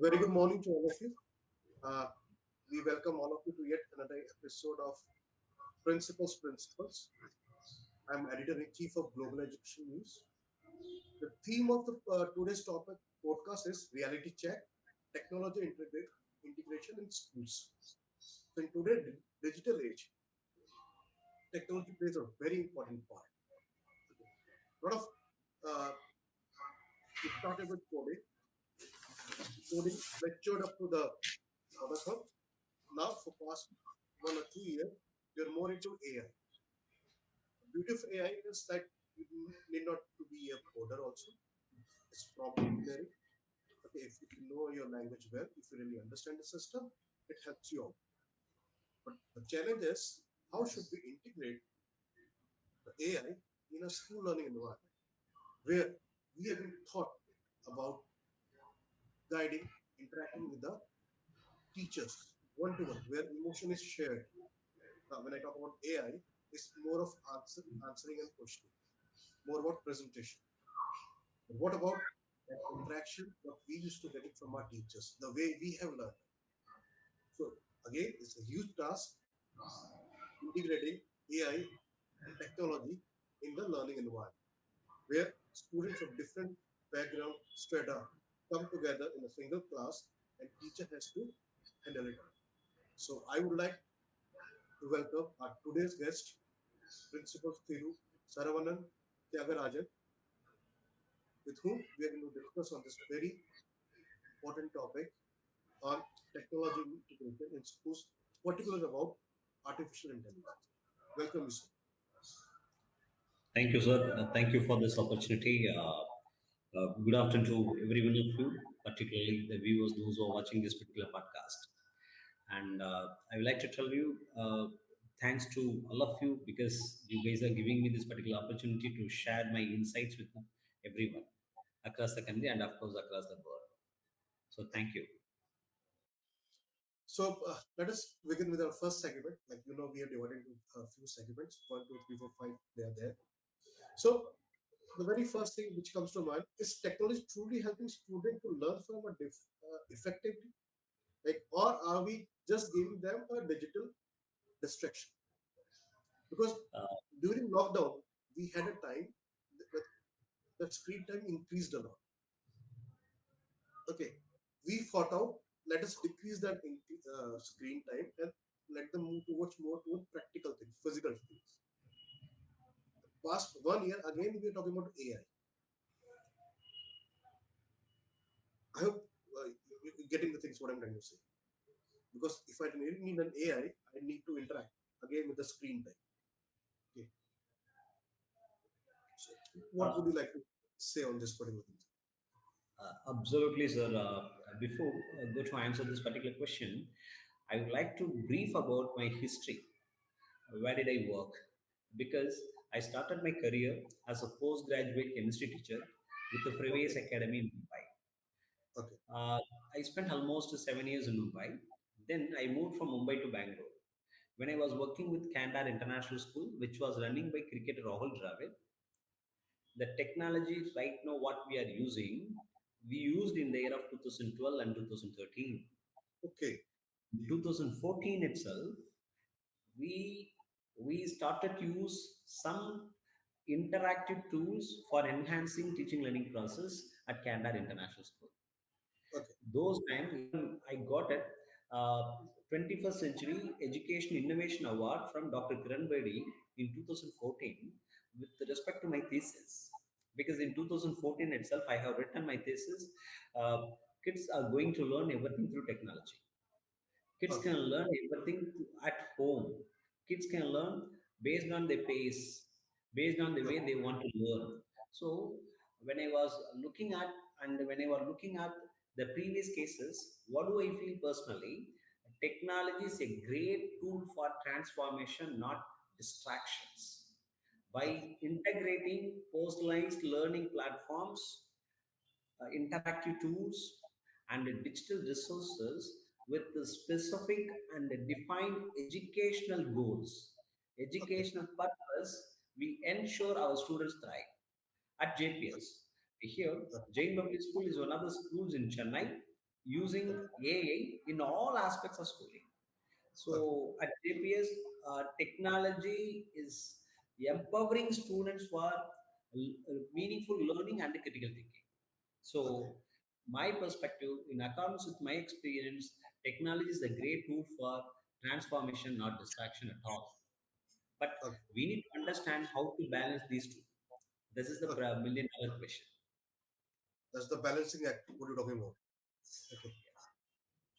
Very good morning to all of you. Uh, we welcome all of you to yet another episode of Principles. I'm editor in chief of Global Education News. The theme of the today's topic podcast is reality check, technology integration in schools. So in today's digital age, technology plays a very important part. A lot of it started with coding matured up to the motherhood. Now, for past 1 or 2 years, we're more into AI. The beauty of AI is that you need not to be a coder also. It's prompt engineering. Okay, if you know your language well, if you really understand the system, it helps you out. But the challenge is how should we integrate the AI in a school learning environment where we have been taught about guiding, interacting with the teachers one to one, where emotion is shared. Now, when I talk about AI, it's more of answering and questioning, more about presentation. But what about that interaction, what we used to get it from our teachers, the way we have learned? So again, it's a huge task integrating AI and technology in the learning environment, where students of different background strata come together in a single class and teacher has to handle it all. So I would like to welcome our today's guest, Principal Thiru Saravanan Thiyagarajan, with whom we are going to discuss on this very important topic on technology integration in schools, particularly about artificial intelligence. Welcome, you, sir. Thank you, sir. Thank you for this opportunity. Good afternoon to every one of you, particularly the viewers, those who are watching this particular podcast. And I would like to tell you, thanks to all of you because you guys are giving me this particular opportunity to share my insights with everyone across the country and, of course, across the world. So, thank you. So let us begin with our first segment. Like you know, we are divided into a few segments: 1, 2, 3, 4, 5. They are there. So the very first thing which comes to mind is technology truly helping students to learn from a effectively, like, or are we just giving them a digital distraction? Because Uh, during lockdown, we had a time that the screen time increased a lot. Okay, we thought out, let us decrease that screen time and let them move towards more toward practical things, physical things. Past 1 year, again, we are talking about AI. I hope you're getting the things what I'm trying to say. Because if I need an AI, I need to interact again with the screen time. Okay. So, what uh, would you like to say on this particular thing? Absolutely, sir. Before I go to answer this particular question, I would like to brief about my history. Where did I work? Because I started my career as a postgraduate chemistry teacher with the Previous Okay. Academy in Mumbai. Okay. Uh, I spent almost 7 years in Mumbai. Then I moved from Mumbai to Bangalore. When I was working with Candar International School, which was running by cricketer Rahul Dravid, the technology right now what we are using, we used in the year of 2012 and 2013. Okay. In 2014 itself, we we started to use some interactive tools for enhancing teaching learning process at Candar International School. Okay. Those times, even I got it. 21st Century Education Innovation Award from Dr. Kiran Bedi in 2014 with respect to my thesis. Because in 2014 itself, I have written my thesis. Uh, Kids are going to learn everything through technology. Kids Okay. can learn everything at home. Kids can learn based on their pace, based on the way Okay. they want to learn. So when I was looking at when I was looking at the previous cases, what do I feel personally? Technology is a great tool for transformation, not distractions. By Okay. integrating personalized learning platforms, interactive tools, and digital resources with the specific and defined educational goals, Okay. educational purpose, we ensure our students thrive. At JPS, here, Okay. Jain Public School is one of the schools in Chennai. using okay, AI in all aspects of schooling. okay, So at JPS, technology is empowering students for meaningful learning and critical thinking. okay, So my perspective, in accordance with my experience, technology is a great tool for transformation, not distraction at all. But okay, we need to understand how to balance these two. This is the okay. million dollar question. That's the balancing act. What you're talking about. Okay,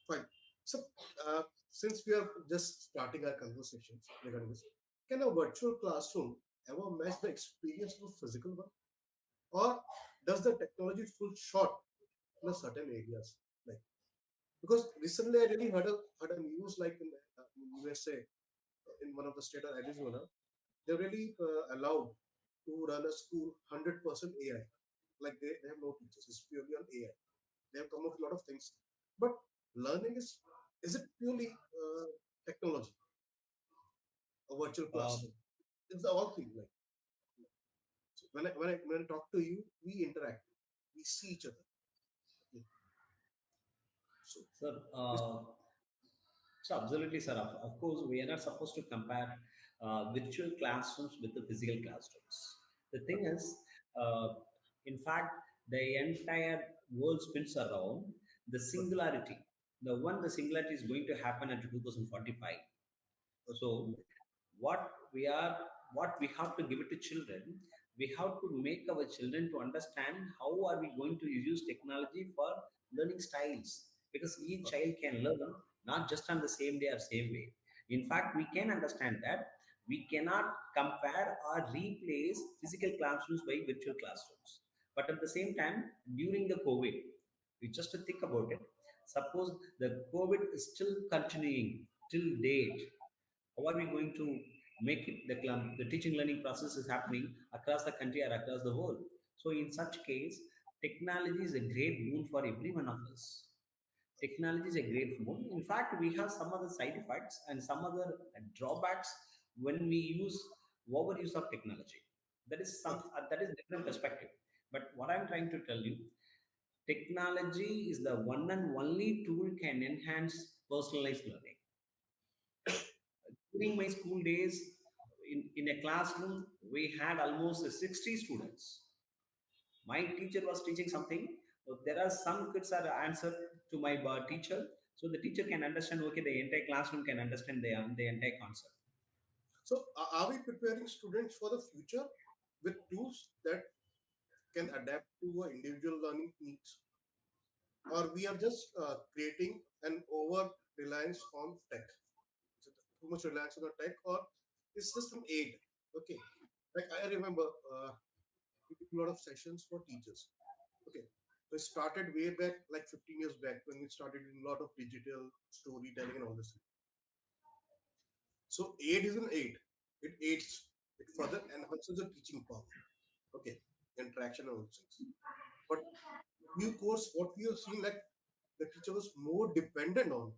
fine. So, uh, since we are just starting our conversations regarding this, can a virtual classroom ever match the experience of a physical one, or does the technology fall short in a certain areas? Like, because recently I really heard a news like in USA, in one of the state of Arizona, they really allowed to run a school 100% AI. Like they have no teachers; it's purely on AI. They have come up with a lot of things, but learning is it purely technology, a virtual Uh, classroom? It's the all thing. Like so when I talk to you, we interact, we see each other. Okay. So Sir, this so absolutely, sir. Of course, we are not supposed to compare virtual classrooms with the physical classrooms. The thing okay, is, uh, in fact, the entire world spins around the okay, singularity. The singularity is going to happen until 2045. okay, So what we are, what we have to give it to children, we have to make our children to understand how are we going to use technology for learning styles, because each okay, child can learn not just on the same day or same way. In fact, we can understand that we cannot compare or replace physical classrooms by virtual classrooms. But at the same time, during the COVID, we just to think about it, suppose the COVID is still continuing till date, how are we going to make it the teaching learning process is happening across the country or across the world? So in such case, technology is a great boon for every one of us. Technology is a great boon. In fact, we have some other side effects and some other drawbacks when we use overuse of technology. That is some okay, that is different perspective. But what I'm trying to tell you, technology is the one and only tool can enhance personalized learning. During my school days, in a classroom, we had almost 60 students. My teacher was teaching something. There are some kids are answer to my teacher, so the teacher can understand. Okay, the entire classroom can understand the entire concept. so are we preparing students for the future with tools that can adapt to our individual learning needs, or we are just creating an over reliance on tech? Is it too much reliance on the tech, or it's just an aid? Okay, like I remember we did a lot of sessions for teachers. Okay, so it started way back, like 15 years back, when we started doing a lot of digital storytelling and all this. So aid is an aid. It aids. It further enhances the teaching power. Okay, interaction and all those things. But new course, what we have seen, like the teacher was more dependent on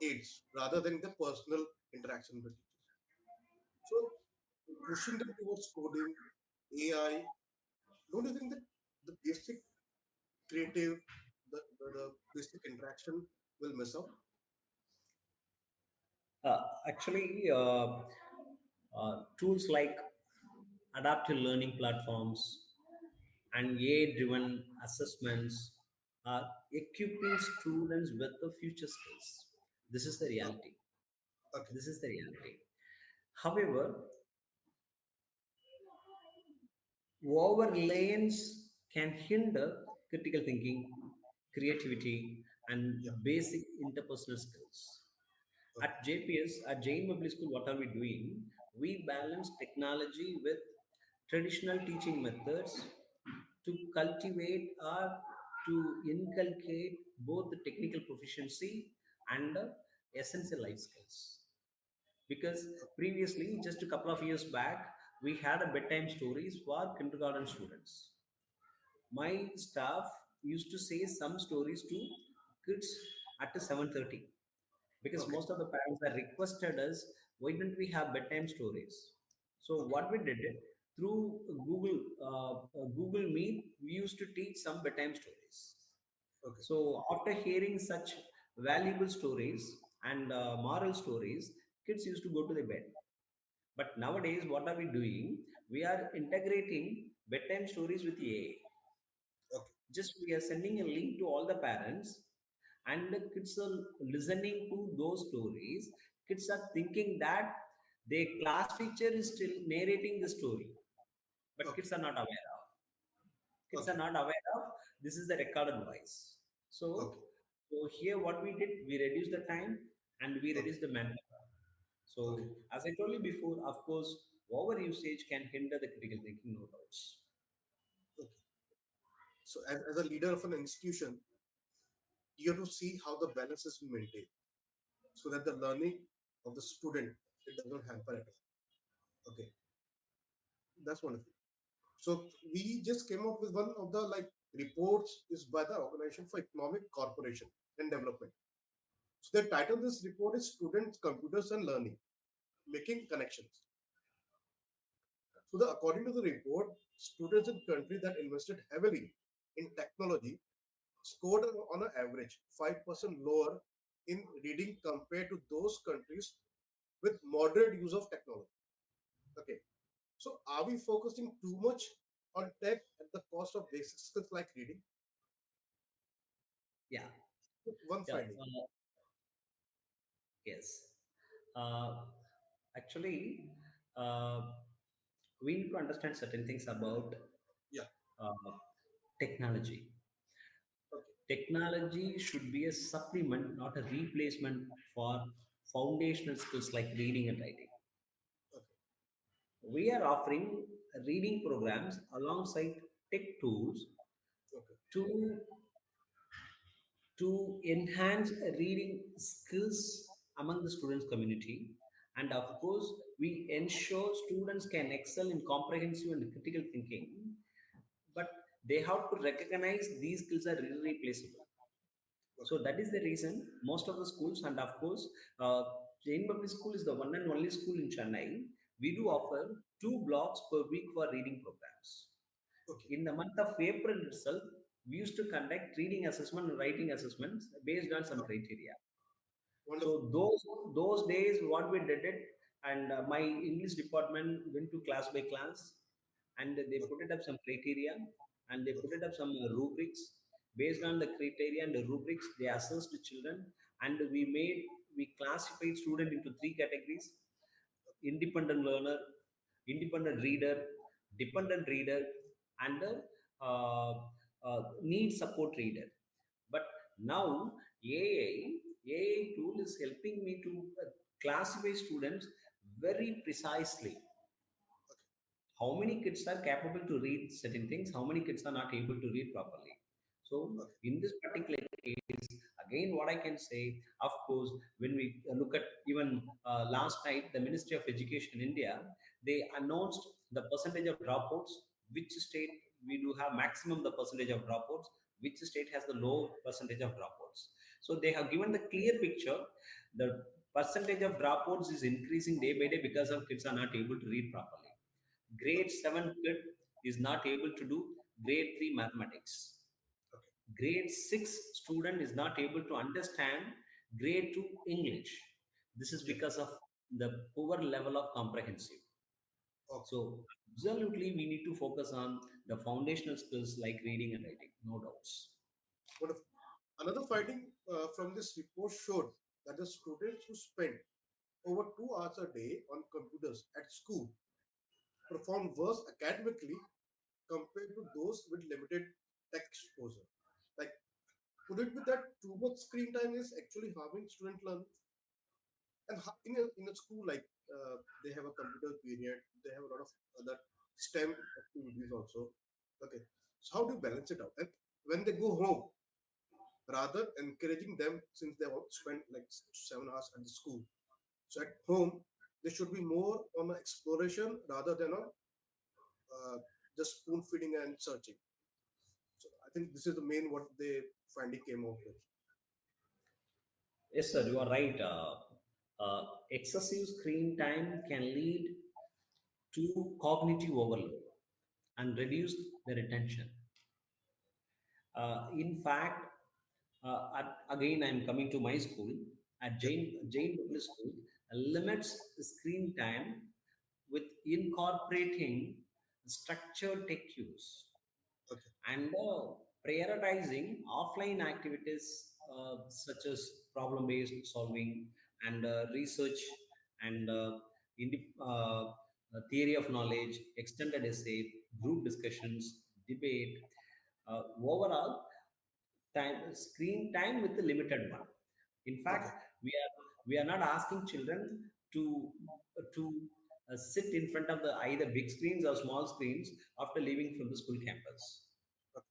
aids rather than the personal interaction with the teachers. So pushing them towards coding, AI, don't you think that the basic creative, the basic interaction will mess up? Actually, tools like adaptive learning platforms and AI-driven assessments are equipping students with the future skills. This is the Okay, reality. okay, This is the reality. However, overreliance can hinder critical thinking, creativity, and yeah, basic interpersonal skills. okay, At JPS, at Jain Public School, what are we doing? We balance technology with traditional teaching methods to cultivate or to inculcate both the technical proficiency and essential life skills. Because previously, just a couple of years back, we had a bedtime stories for kindergarten students. My staff used to say some stories to kids at 7:30, because okay, most of the parents are requested us, why don't we have bedtime stories? So okay, what we did it, through Google Meet, we used to teach some bedtime stories. Okay. So after hearing such valuable stories and moral stories, kids used to go to the bed. But nowadays, what are we doing? We are integrating bedtime stories with AI. Okay. Just we are sending a link to all the parents, and the kids are listening to those stories. Kids are thinking that their class teacher is still narrating the story, but Okay. kids are not aware of. Kids are Okay. not aware of this is the recorded voice. Okay. So here what we did, we reduced the time and we Okay. reduced the manpower. Okay. So as I told you before, of course, over usage can hinder the critical thinking, no doubts. Okay. So, as a leader of an institution, you have to see how the balance is maintained so that the learning of the student it doesn't hamper at all. Okay, that's wonderful. So we just came up with one of the like reports is by the Organization for Economic Cooperation and Development. So the title of this report is Students, Computers and Learning, Making Connections. So according to the report, students in countries that invested heavily in technology scored on an average 5% lower in reading compared to those countries with moderate use of technology. Okay, so are we focusing too much on tech at the cost of basic skills like reading? Yeah, One yeah, finding. yes. Uh, Actually, uh, we need to understand certain things about Yeah. uh, technology. Okay. Technology should be a supplement, not a replacement for foundational skills like reading and writing. Okay. We are offering reading programs alongside tech tools Okay. to enhance reading skills among the students community, and of Okay. course we ensure students can excel in comprehensive and critical thinking, but they have to recognize these skills are irreplaceable. So Okay. that is the reason most of the schools, and of course, Jain Public School is the one and only school in Chennai. We do Okay. offer 2 blocks per week for reading programs. Okay. In the month of April itself, we used to conduct reading assessment and writing assessments based on some Oh, criteria. wonderful. So those days, what we did it, and my English department went to class by class, and they Okay. put it up some criteria, and they put Okay. it up some rubrics. Based on the criteria and the rubrics, they assessed the children, and we classified student into 3 categories: independent learner, independent reader, dependent reader, and uh, need support reader. But now AI tool is helping me to classify students very precisely. How many kids are capable to read certain things, how many kids are not able to read properly. So Okay. in this particular case, again what I can say, of course, when we look at even last night, the Ministry of Education in India, they announced the percentage of dropouts, which state we do have maximum the percentage of dropouts, which state has the low percentage of dropouts. So they have given the clear picture. The percentage of dropouts is increasing day by day because of kids are not able to read properly. Grade Okay. 7 kid is not able to do grade 3 mathematics. Okay. Grade 6 student is not able to understand grade 2 English. This is Yeah. because of the poor level of comprehensive. Okay. So, absolutely, we need to focus on the foundational skills like reading and writing, no doubts. Wonderful. Another finding from this report showed that the students who spent over 2 hours a day on computers at school performed worse academically compared to those with limited tech exposure. Like, could it be that too much screen time is actually harming student learning? And in a school, like they have a computer period, they have a lot of other STEM activities also. Okay, so how do you balance it out? And when they go home, rather encouraging them since they want to spend like 7 hours at the school, so at home they should be more on exploration rather than on just spoon feeding and searching. So I think this is the main what they finally came out with. Yes, sir, you are right. Excessive screen time can lead to cognitive overload and reduce the retention. In fact, Again, I'm coming to my school at Yeah. Jain Public School, limits screen time with incorporating structured tech use Okay. and prioritizing offline activities such as problem-based solving and research and theory of knowledge, extended essay, group discussions, debate. Overall, screen time with the limited one. In Okay. fact, we are not asking children to sit in front of the either big screens or small screens after leaving from the school campus. Okay.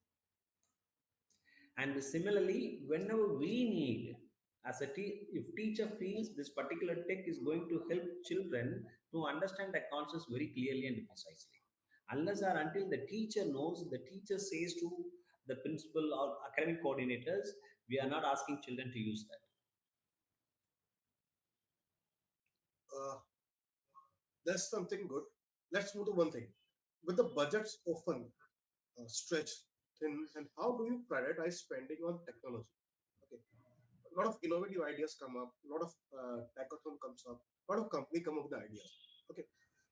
And similarly, whenever we need, if teacher feels this particular tech is going to help children to understand the concepts very clearly and precisely, unless or until the teacher knows, the teacher says to the principal or academic coordinators, we are not asking children to use that. Uh, that's something good. Let's move to one thing. With the budgets often stretched thin, and how do you prioritize spending on technology? Okay. A lot of innovative ideas come up, a lot of hackathon comes up, a lot of company come up with ideas. Okay,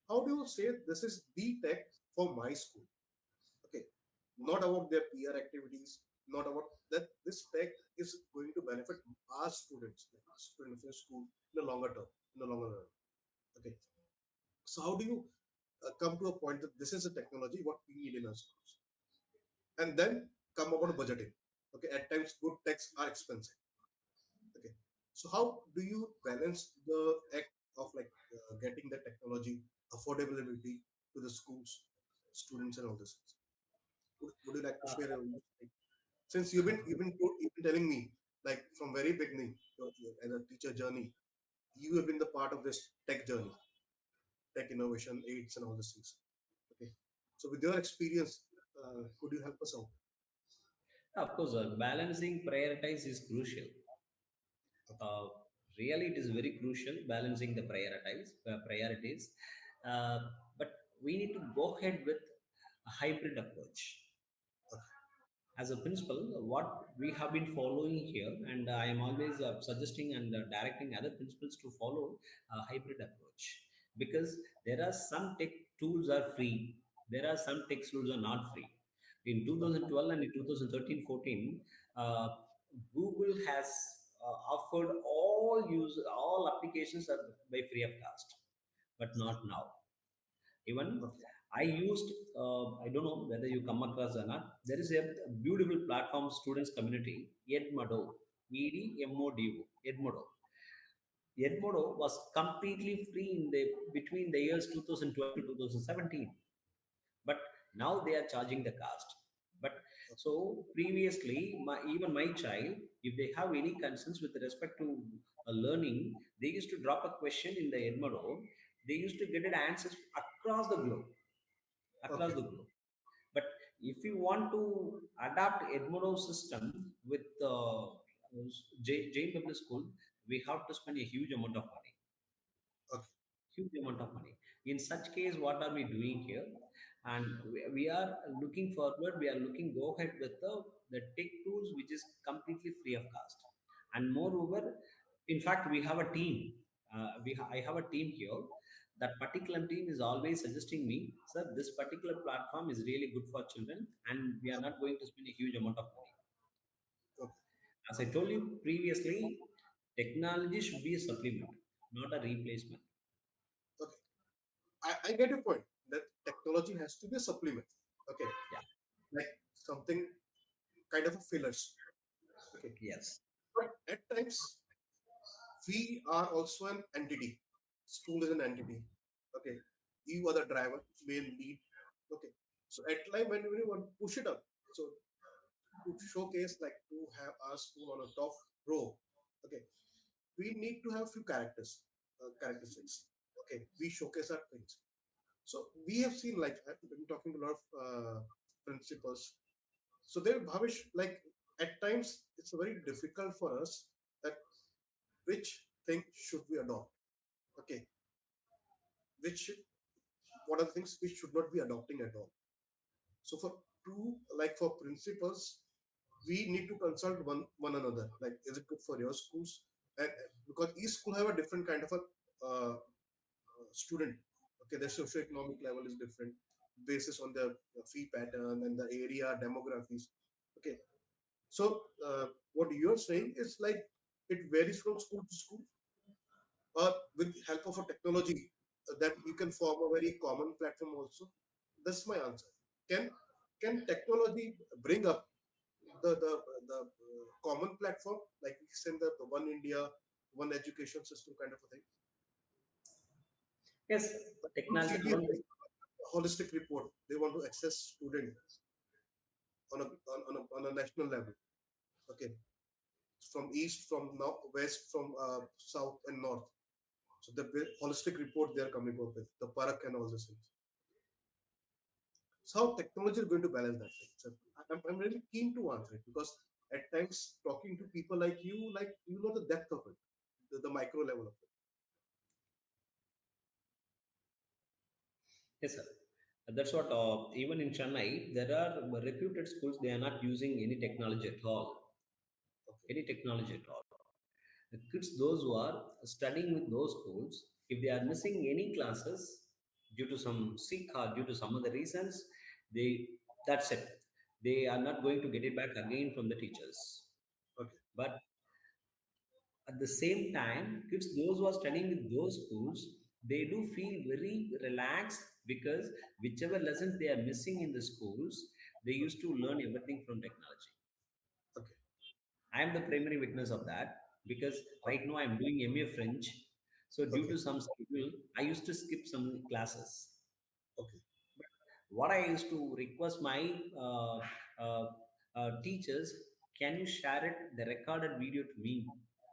how do you say this is the tech for my school? Okay, not about their peer activities, not about that this tech is going to benefit our students, like students of your school in the longer term, in the longer run. Okay, so how do you come to a point that this is a technology what we need in our schools, and then come about budgeting? Okay, at times good techs are expensive. Okay. So how do you balance the act of like getting the technology affordability to the schools, students, and all this? Would you like to share your views? Like, since you've been telling me like from very beginning as a teacher journey, you have been the part of this tech journey, tech innovation, aids, and all these things. Okay. So with your experience, could you help us out? Of course, balancing prioritize is crucial. Okay. uh, Really it is very crucial balancing the priorities, uh, but we need to go ahead with a hybrid approach. Okay. As a principal, what we have been following here, and I am always suggesting and directing other principals to follow a hybrid approach, because there are some tech tools are free, there are some tech tools are not free. In Okay. 2012 and in 2013-14, uh, Google has offered all applications are by free of cost, but not now. Even Okay. I used, I don't know whether you come across or not. There is a beautiful platform, students community, Edmodo, EDMODO, Edmodo. Edmodo was completely free in the between the years 2012 to 2017, but now they are charging the cost. But so previously, even my child, if they have any concerns with respect to learning, they used to drop a question in the Edmodo. They used to get it answers across the globe, across Okay. the globe. But if you want to adapt Edmodo system with Jain Public School, we have to spend a huge amount of money, Okay. huge amount of money. In such case, what are we doing here? And we are looking forward, we are looking go ahead with the tech tools which is completely free of cost. And moreover, in fact, we have a team. I have a team here. That particular team is always suggesting me, sir, this particular platform is really good for children, and we are not going to spend a huge amount of money. Okay. As I told you previously, technology should be a supplement, not a replacement. Okay. I get your point that technology has to be a supplement. Okay. Yeah. Like something kind of a fillers. Okay. Yes. But at times we are also an entity. School is an entity. Okay. You are the driver, main lead. Okay. So at time when we want to push it up, so to showcase like to have our school on a top row. Okay. We need to have few characteristics. Okay. We showcase our things. So we have seen like I've been talking to a lot of principals. So they Bhavish, like at times it's very difficult for us that which thing should we adopt? Okay, which what are the things we should not be adopting at all? So for two, like for principals, we need to consult one another. Like, is it good for your schools? And because each school have a different kind of a student. Okay, their socioeconomic level is different, basis on the fee pattern and the area demographies. Okay, so what you're saying is like it varies from school to school, or with help of a technology that you can form a very common platform also. That's my answer. Can can technology bring up the common platform, like we send the one India, one education system kind of a thing? Yes, Like from technology. CBS, holistic report. They want to access student on a national level. Okay, from east, from north, west, from south and north. So the holistic report they are coming up with the parak and all these things. So how technology is going to balance that thing? So I'm really keen to answer it because at times talking to people like you know the depth of it, the micro level of it. Yes, sir. That's what, even in Chennai, there are reputed schools, they are not using any technology at all. Okay, Any technology at all. The kids, those who are studying with those schools, if they are missing any classes due to some sick or due to some other reasons, they that's it. They are not going to get it back again from the teachers. okay, But at the same time, kids, those who are studying with those schools, they do feel very relaxed because whichever lessons they are missing in the schools, they used to learn everything from technology. okay, I am the primary witness of that because right now I am doing MA French. So due okay, to some schedule, I used to skip some classes. okay, What I used to request my uh, teachers, can you share it, the recorded video to me?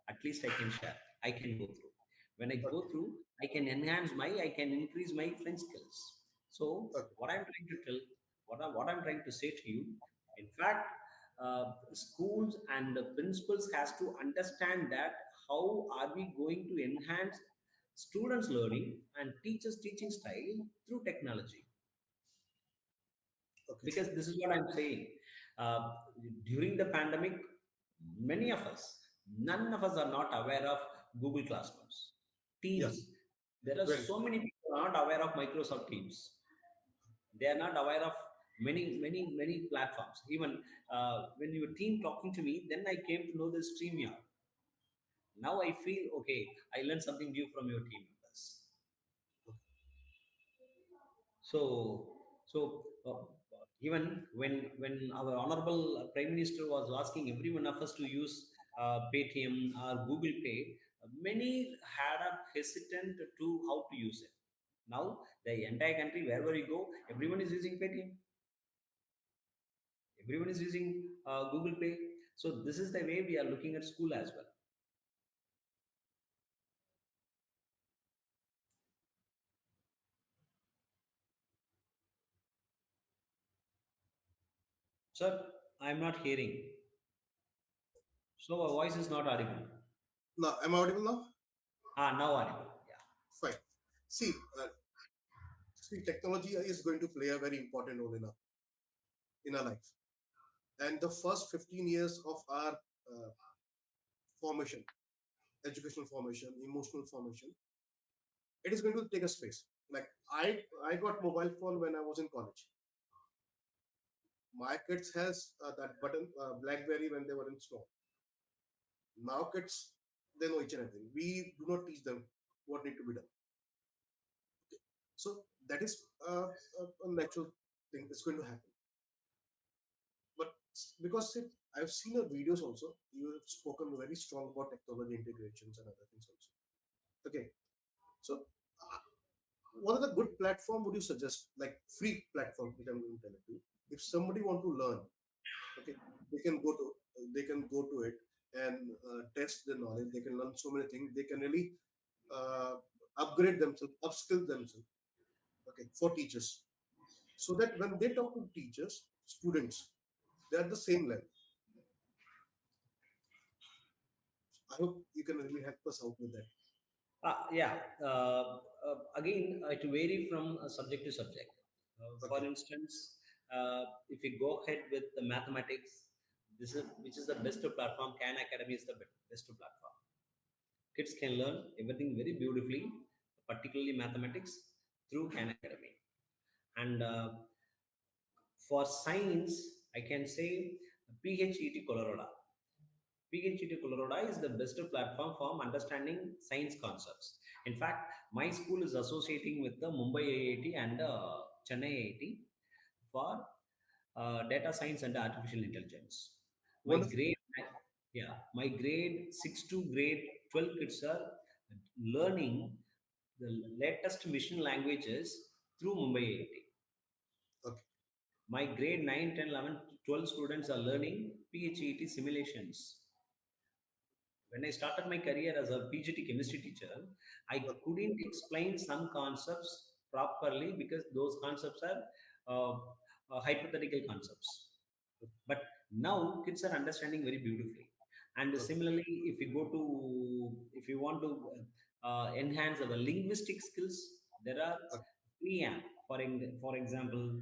At least I can share. I can go through. When I go okay, through, I can increase my French skills. So okay, what I'm trying to tell, what I'm trying to say to you, in fact, schools and the principals has to understand that how are we going to enhance students' learning and teachers' teaching style through technology, okay. because this is what I'm saying. Uh, During the pandemic, many of us, none of us are not aware of Google Classrooms, Yeah, Teams. There are very so many people not aware of Microsoft Teams. They are not aware of many platforms. Even when your team talking to me, then I came to know the StreamYard. Now I feel okay. I learned something new from your team members. So, so even when our honorable Prime Minister was asking every one of us to use Paytm or Google Pay, many had a hesitant to how to use it. Now the entire country, wherever you go, everyone is using Paytm, everyone is using Google Pay. So this is the way we are looking at school as well. Sir, I'm not hearing. So our voice is not audible. now. Am I audible now? Ah, now audible. Yeah. Fine. See, see, technology is going to play a very important role in our life. And the first 15 years of our formation, educational formation, emotional formation, it is going to take a space. Like I got mobile phone when I was in college. My kids has that button BlackBerry when they were in small. Now kids, they know each and everything. We do not teach them what need to be done. So that is a natural thing that's going to happen. But because see, I've seen your videos also, you have spoken very strong about technology integrations and other things also. Okay, so what are the good platform would you suggest, like free platform, which I'm going to tell it to you. If somebody want to learn, okay, they can go to they can go to it and test the knowledge. They can learn so many things. They can really uh, upgrade themselves, upskill themselves. Okay, for teachers, so that when they talk to teachers, students, they are the same level. I hope you can really help us out with that. Yeah. Again, it vary from subject to subject. For Okay, instance, if you go ahead with the mathematics, This is which is the best platform. Khan Academy is the best platform. Kids can learn everything very beautifully, particularly mathematics, through Khan Academy. And for science, I can say PHET Colorado. PHET Colorado is the best platform for understanding science concepts. In fact, my school is associating with the Mumbai IIT and Chennai IIT for data science and artificial intelligence. My Wonderful. grade, yeah, my grade 6 to grade 12 kids are learning the latest mission languages through Mumbai IIT. Okay. My grade 9, 10, 11, 12 students are learning PHET simulations. When I started my career as a PGT chemistry teacher, I Okay. couldn't explain some concepts properly because those concepts are hypothetical concepts. But now kids are understanding very beautifully. And Okay. similarly, if you want to enhance our linguistic skills, there are Okay. free app. For example,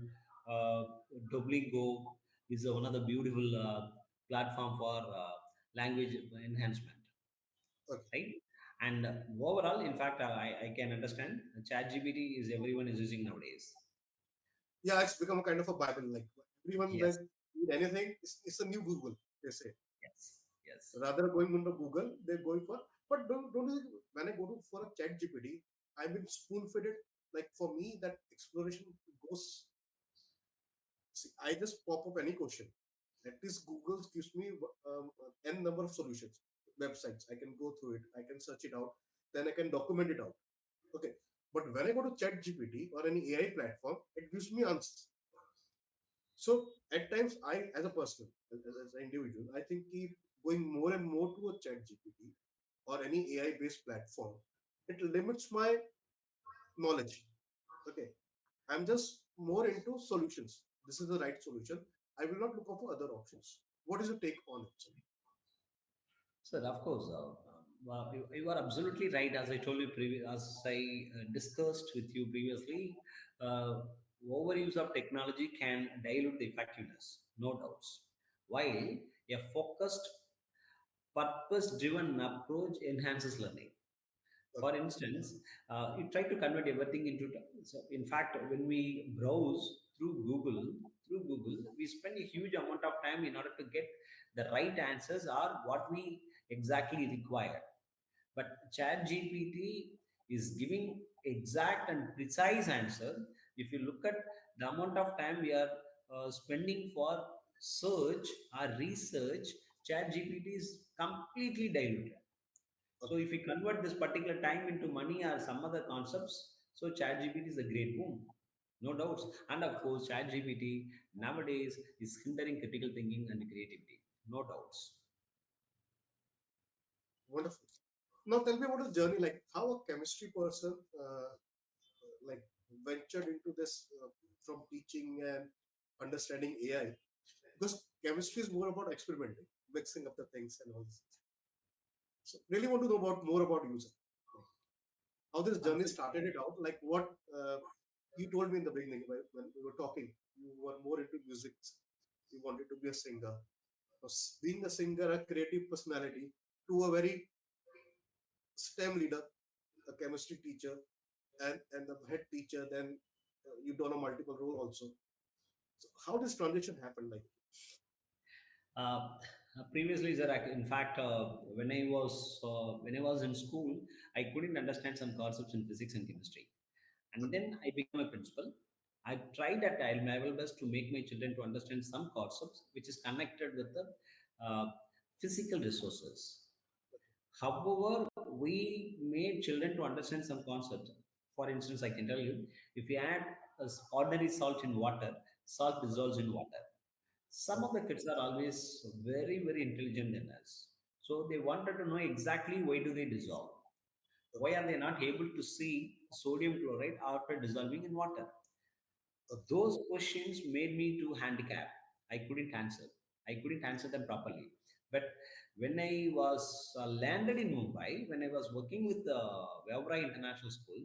uh, Duolingo is one of the beautiful platform for language enhancement, Okay. right? And overall, in fact, I can understand ChatGPT is everyone is using nowadays. Yeah, it's become a kind of a Bible. Like everyone Yes, when need anything, it's a new Google. They say yes, yes. rather going into Google, they're going for. But don't you think when I go to for a Chat GPT, I've been spoon fed it. Like for me, that exploration goes. See, I just pop up any question. At least Google gives me n number of solutions, websites. I can go through it. I can search it out. Then I can document it out. Okay. But when I go to Chat GPT or any AI platform, it gives me answers. So at times, I, as a person, as an individual, I think keep going more and more to a Chat GPT or any AI based platform, it limits my knowledge. Okay, I'm just more into solutions. This is the right solution. I will not look out for other options. What is your take on it, sir? Sir, of course, well, you are absolutely right. As I told you, as I discussed with you previously, uh, overuse of technology can dilute the effectiveness, no doubts. While a focused, purpose-driven approach enhances learning. Okay, For instance, you try to convert everything into. So in fact, when we browse through Google, we spend a huge amount of time in order to get the right answers or what we exactly require. But Chat GPT is giving exact and precise answer. If you look at the amount of time we are spending for search or research, Chat GPT is completely diluted. So okay, if we convert this particular time into money or some other concepts, so ChatGPT is a great boom, no doubts. And of course, ChatGPT nowadays is hindering critical thinking and creativity, no doubts. wonderful. Now tell me about the journey, like how a chemistry person like ventured into this from teaching and understanding AI, because chemistry is more about experimenting, mixing up the things and all this. So really want to know about more about you, sir. Like, how this journey Absolutely. started it out. Like what you told me in the beginning when we were talking, you were more into music. You wanted to be a singer. Being a singer, a creative personality, to a very STEM leader, a chemistry teacher, and the head teacher. Then you done a multiple role also. So how this transition happened? Like Uh, Previously, sir, in fact, when I was in school, I couldn't understand some concepts in physics and chemistry, and okay, then I became a principal. I tried at my level best to make my children to understand some concepts which is connected with the physical resources. However, we made children to understand some concepts. For instance, I can tell you, if you add ordinary salt in water, salt dissolves in water. Some of okay, the kids are always very, very intelligent than us. So they wanted to know exactly why do they dissolve. Why okay, are they not able to see sodium chloride after dissolving in water? okay, Those questions made me to handicap. I couldn't answer them properly. But when I was landed in Mumbai, when I was working with the Vavra International School,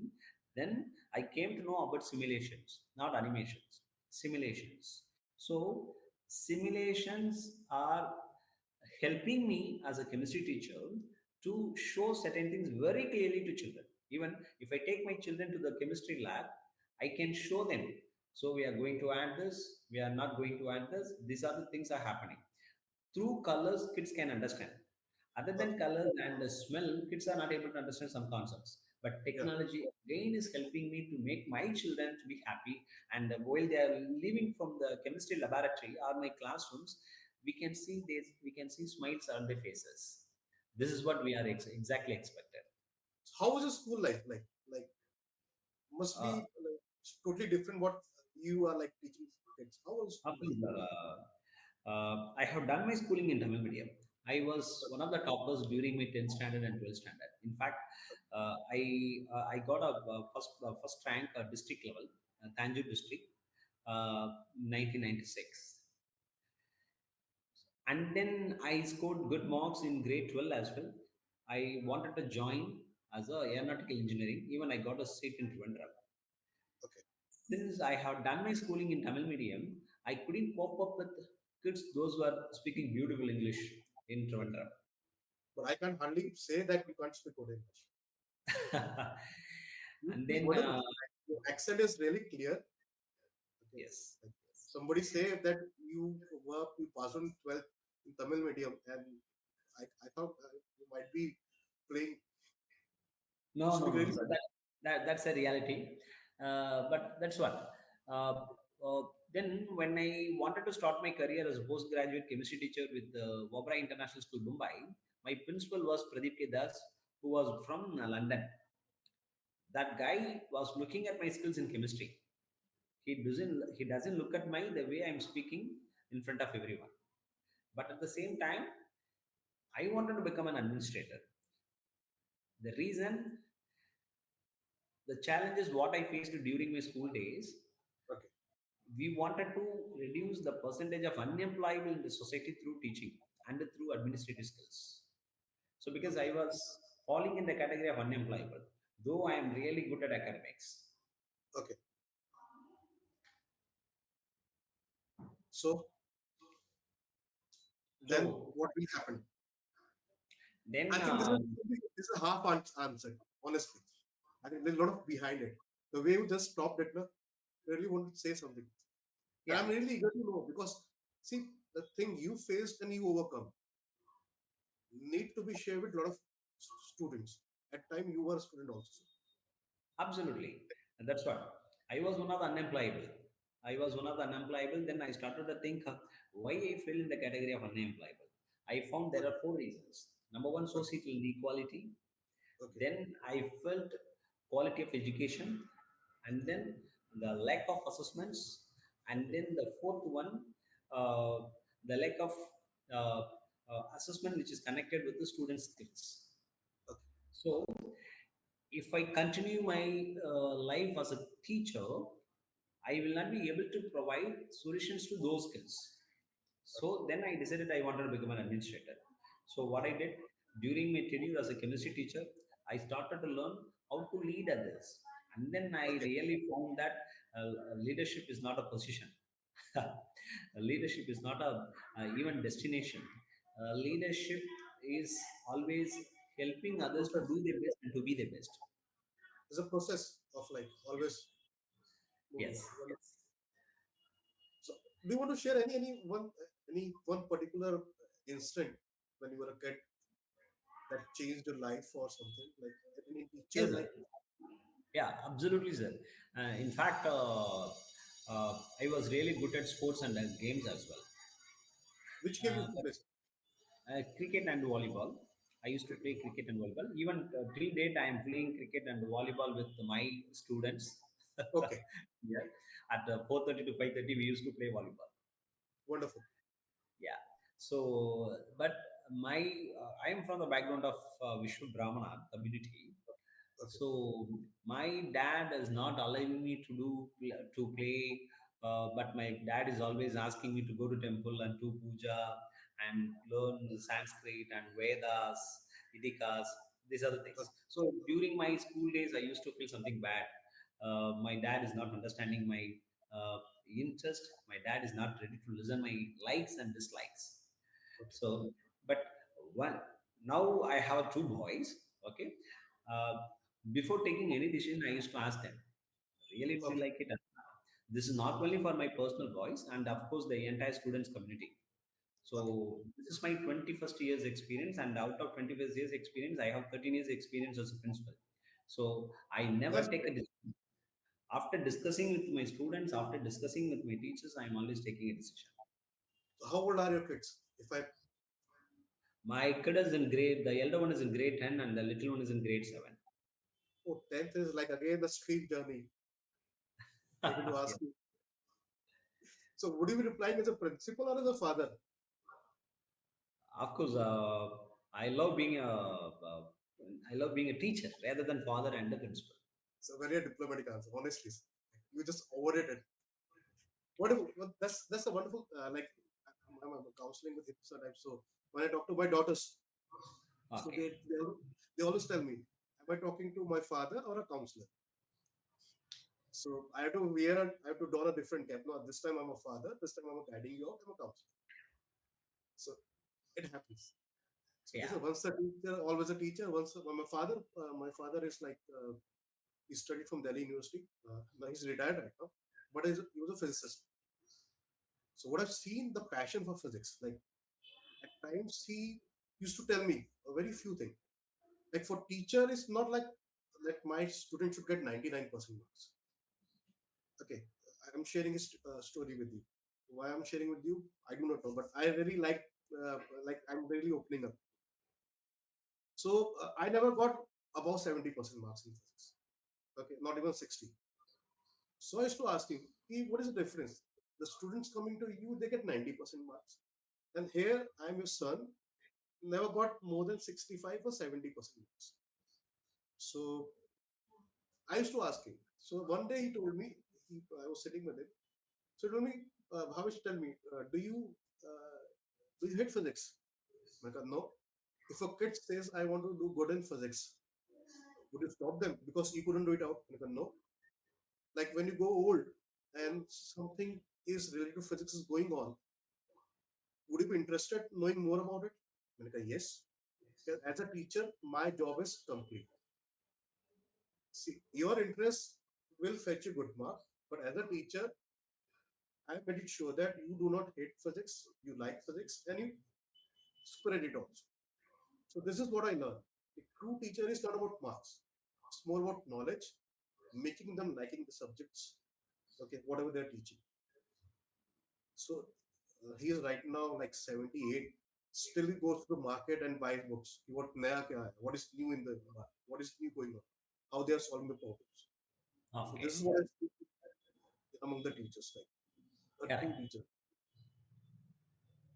then I came to know about simulations, not animations, simulations. So simulations are helping me as a chemistry teacher to show certain things very clearly to children. Even if I take my children to the chemistry lab, I can show them. So we are going to add this, we are not going to add this. These are the things are happening. Through colors, kids can understand. Other than Okay. color and the smell, kids are not able to understand some concepts. But Yeah. technology again is helping me to make my children to be happy. And while they are leaving from the chemistry laboratory or my classrooms, we can see smiles on their faces. This is what we are exactly expected. So how was your school life like? Like must Uh, be like totally different what you are like teaching kids. How was Of school life? course, I have done my schooling in Tamil medium. I was one of the toppers during my 10th standard and 12th standard. In fact, I got a first rank district level, Tanjore district, 1996, and then I scored good marks in grade 12 as well. I wanted to join as a aeronautical engineering. Even I got a seat in Trivandrum. Okay. Since I have done my schooling in Tamil medium, I couldn't cope up with kids those who are speaking beautiful English in Trivandrum. But I can hardly say that you can't speak good English. You And speak then, wonderful. Like, your accent is really clear. Okay. yes, Like, somebody say that you passed on 12th in Tamil medium, and I thought you might be playing. You no, no, speak no, really sir. well. That's a reality. But that's what. Uh, uh, then, when I wanted to start my career as a postgraduate chemistry teacher with the Wabra International School, Mumbai, my principal was Pradeep K. Das, who was from London. That guy was looking at my skills in chemistry. He doesn't look at my the way I'm speaking in front of everyone. But at the same time, I wanted to become an administrator. The reason, the challenges what I faced during my school days, Okay. we wanted to reduce the percentage of unemployable in the society through teaching and through administrative skills. So because Okay. I was falling in the category of unemployable, though I am really good at academics. Okay. So then So what will happen? I then, think this is half answered, honestly. I think there's a lot of behind it. The way you just stopped it, no, really want to say something. And yeah, I'm really eager to know because see the thing you faced and you overcome need to be shared with a lot of students. At time you were a student also. absolutely. And that's what. I was one of the unemployable. I was one of the unemployable. Then I started to think why I fell in the category of unemployable. I found there Okay. are four reasons. Number one, Okay. societal inequality. Okay. Then I felt quality of education, and then the lack of assessments, and Okay. then the fourth one, uh, the lack of uh, assessment which is connected with the student skills. Okay. So if I continue my life as a teacher, I will not be able to provide solutions to those skills. So then I decided I wanted to become an administrator. So what I did during my tenure as a chemistry teacher, I started to learn how to lead others. And then I Okay. really found that leadership is not a position. Leadership is not a even destination. Okay. Leadership is always helping A others to process. do their best and to be their best. It's a process of like always moving Yes, on. Wonderful. yes. So do you want to share any one particular instant when you were a kid that changed your life or something like any teacher Yes, sir. like Yeah, absolutely, sir. In fact, I was really good at sports and games as well. which game you Uh, used to but play? cricket and volleyball. I used to Okay. play cricket and volleyball. Even till date, I am playing cricket and volleyball with my students. Okay. Yeah, at 4:30 to 5:30, we used to play volleyball. Wonderful. Yeah. So, but I am from the background of Vishnu Brahmana community. Okay. So my dad is not allowing me to play, but my dad is always asking me to go to temple and do puja and learn Sanskrit and Vedas, Idikas. These are the Okay. things. So during my school days, I used to feel something bad. My dad is not understanding my interest. My dad is not ready to listen my likes and dislikes. Okay. So, but one now I have two boys. Okay, uh, before taking any decision, I used to ask them, really, do you Okay. like it? This is not only for my personal voice and of course the entire students community. Okay. So this is my 21st years experience, and out of 21st years experience, I have 13 years experience as a principal. So I never That's take a great. decision. After discussing with my students, after discussing with my teachers, I am always taking a decision. So how old are your kids? If I My kid is in grade, the elder one is in grade 10 and the little one is in grade 7. oh, 10th is like again the street journey. I going to Yeah. ask you. So would you be replying as a principal or as a father? Of course, I love being a teacher rather than father and a principal. It's a very diplomatic answer, honestly. You just avoided it. That's a wonderful I'm counseling with him sometimes. So when I talk to my daughters, so Okay. they always tell me, am I talking to my father or a counselor? So I have to don a different cap. No, this time I'm a father. This time I'm guiding you out. I'm a counselor. So it happens. So this Yeah. is once a teacher, always a teacher. Once my father is like he studied from Delhi University. Now he's retired right now, but he was a physicist. So what I've seen the passion for physics. Like at times he used to tell me a very few things. Like for teacher, it's not like my student should get 99% marks. Okay, I'm sharing a story with you. Why I'm sharing with you, I do not know, but I really like I'm really opening up. So I never got above 70% marks in physics. Okay, not even 60. So I used to ask him, "Hey, what is the difference? The students coming to you, they get 90% marks. And here I'm your son, never got more than 65 or 70% marks. So I used to ask him. So one day he told me, I was sitting with him. So he told me, Bhavish, tell me, do you hate physics? I said, no. If a kid says, I want to do good in physics, would you stop them because you couldn't do it out? I said, no. Like when you go old and something is related to physics is going on, would you be interested knowing more about it? I said, yes. Because as a teacher, my job is complete. See, your interest will fetch a good mark, but as a teacher, I made it sure that you do not hate physics, you like physics, and you spread it also. So this is what I learned. A true teacher is not about marks. It's more about knowledge, making them liking the subjects, okay, whatever they're teaching. So he is right now like 78. Still he goes to the market and buys books. What naya kya hai? What is new in the market? What is new going on? How they are solving the problems. So this is Okay. what I see among the teachers, like a true Correct. teacher.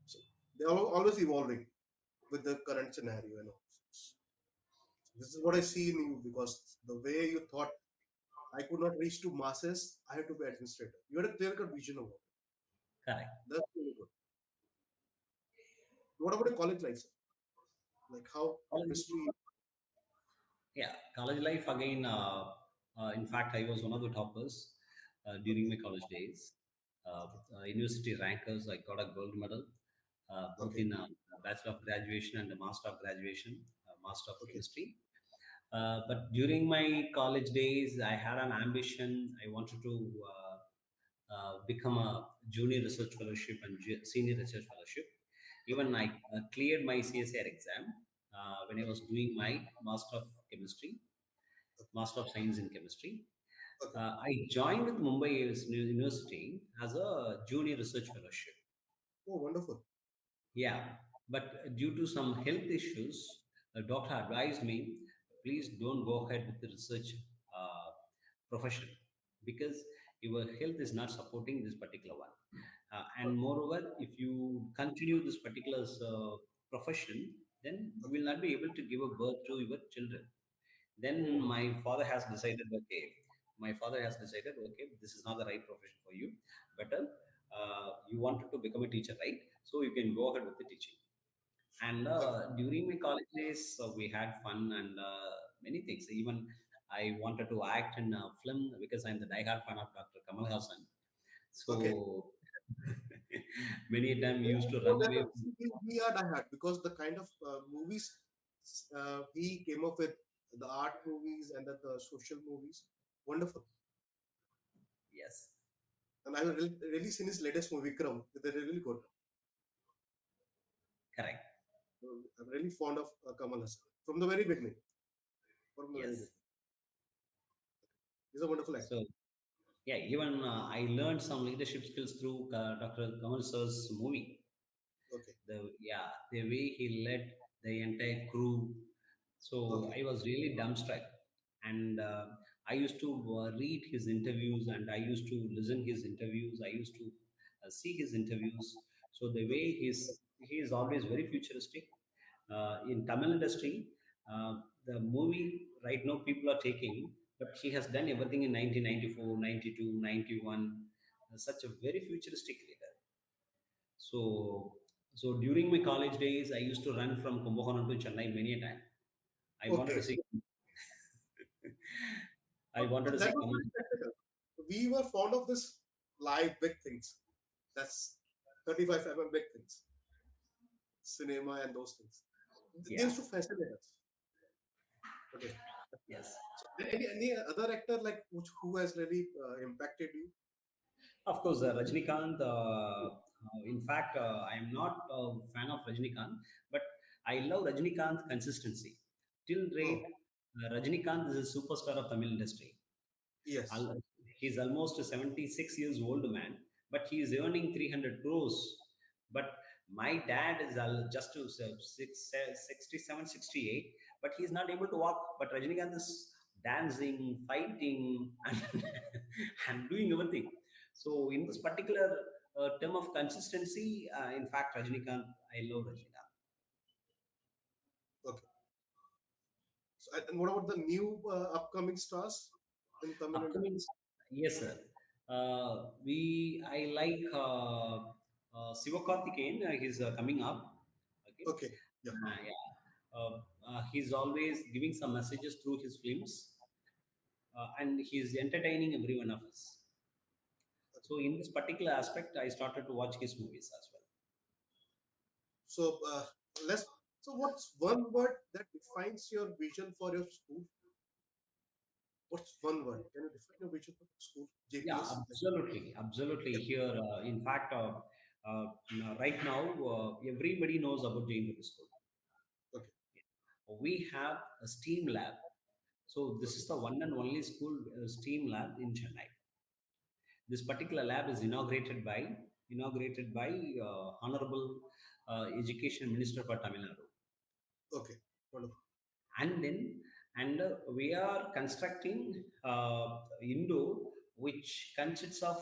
So they are always evolving with the current scenario and all. This is what I see in you because the way you thought I could not reach to masses, I had to be administrator. You had a clear cut vision of it. Correct. That's really good. What about a college life, sir? Like how history? Yeah, college life again. In fact, I was one of the toppers Okay, during my college days. University rankers, I got a gold medal both okay, in Bachelor of Graduation and a Master of Graduation, Master of okay, Chemistry. But during my college days, I had an ambition. I wanted to become a junior research fellowship and senior research fellowship. Even I cleared my CSIR exam when I was doing my Master of Chemistry, Master of Science in Chemistry. okay. I joined with Mumbai University as a junior research fellowship. Oh, wonderful. Yeah, but due to some health issues, the doctor advised me, please don't go ahead with the research uh, profession because your health is not supporting this particular one. And moreover, if you continue this particular profession, then you will not be able to give a birth to your children. Then Oh, my father has decided, okay, this is not the right profession for you. Better, you wanted to become a teacher, right? So you can go ahead with the teaching. And okay, during my college days, we had fun and many things. Even I wanted to act in a film because I'm the diehard fan of Dr. Kamal Hassan. Okay. So many a time we Yeah, used to so run that away from. we are diehard because the kind of movies he came up with, the art movies and the social movies, wonderful. Yes, And I really seen his latest movie Vikram. They're really good. correct. I'm really fond of Kamal Hassan from the very beginning. From the very Yes. beginning, he's a wonderful actor. So yeah, even I learned some leadership skills through Dr. Kamal Sir's movie. Okay, The way he led the entire crew. So okay, I was really dumbstruck, and I used to read his interviews, and I used to listen his interviews. I used to see his interviews. So the way he is always very futuristic. In Tamil industry, the movie right now people are taking, but he has done everything in 1994, 92, 91. Such a very futuristic leader. So, so during my college days, I used to run from Kumbakonam to Chennai many a time. I wanted to okay. see, I wanted to That see was Kamal. very practical. We were fond of this live big things. That's 35 big things, cinema and those things. They Yeah, used to fascinate us. Okay. yes. So, any other actor like who has really impacted you? Of course, Rajnikant. In fact, I am not a fan of Rajnikant, but I love Rajnikant consistency. Till Oh, date, Rajnikant is a superstar of Tamil industry. yes. He's almost a 76 years old man, but he is earning 300 crores. But my dad is just to 67, 68, but he's not able to walk. But Rajinikanth is dancing, fighting, and, and doing everything. So in this particular term of consistency, in fact, Rajinikanth, I love Rajinikanth. Okay. So, and what about the new upcoming stars in Tamil Upcoming, industry? yes, sir. I like Sivakarthikeyan. He's coming up. Okay, Okay. Yeah. yeah. He's always giving some messages through his films, and he's entertaining every one of us. So in this particular aspect, I started to watch his movies as well. So let's. So what's one word that defines your vision for your school? What's one word? Can you define your vision for the school? Yeah, JPS. Like, absolutely, absolutely. yeah. Here, in fact, right now, everybody knows about Jain School. Okay. We have a STEAM lab. So this Okay. is the one and only school STEAM lab in Chennai. This particular lab is inaugurated by Honorable Education Minister for Tamil Nadu. Okay. Wonderful. And then and we are constructing indoor, which consists of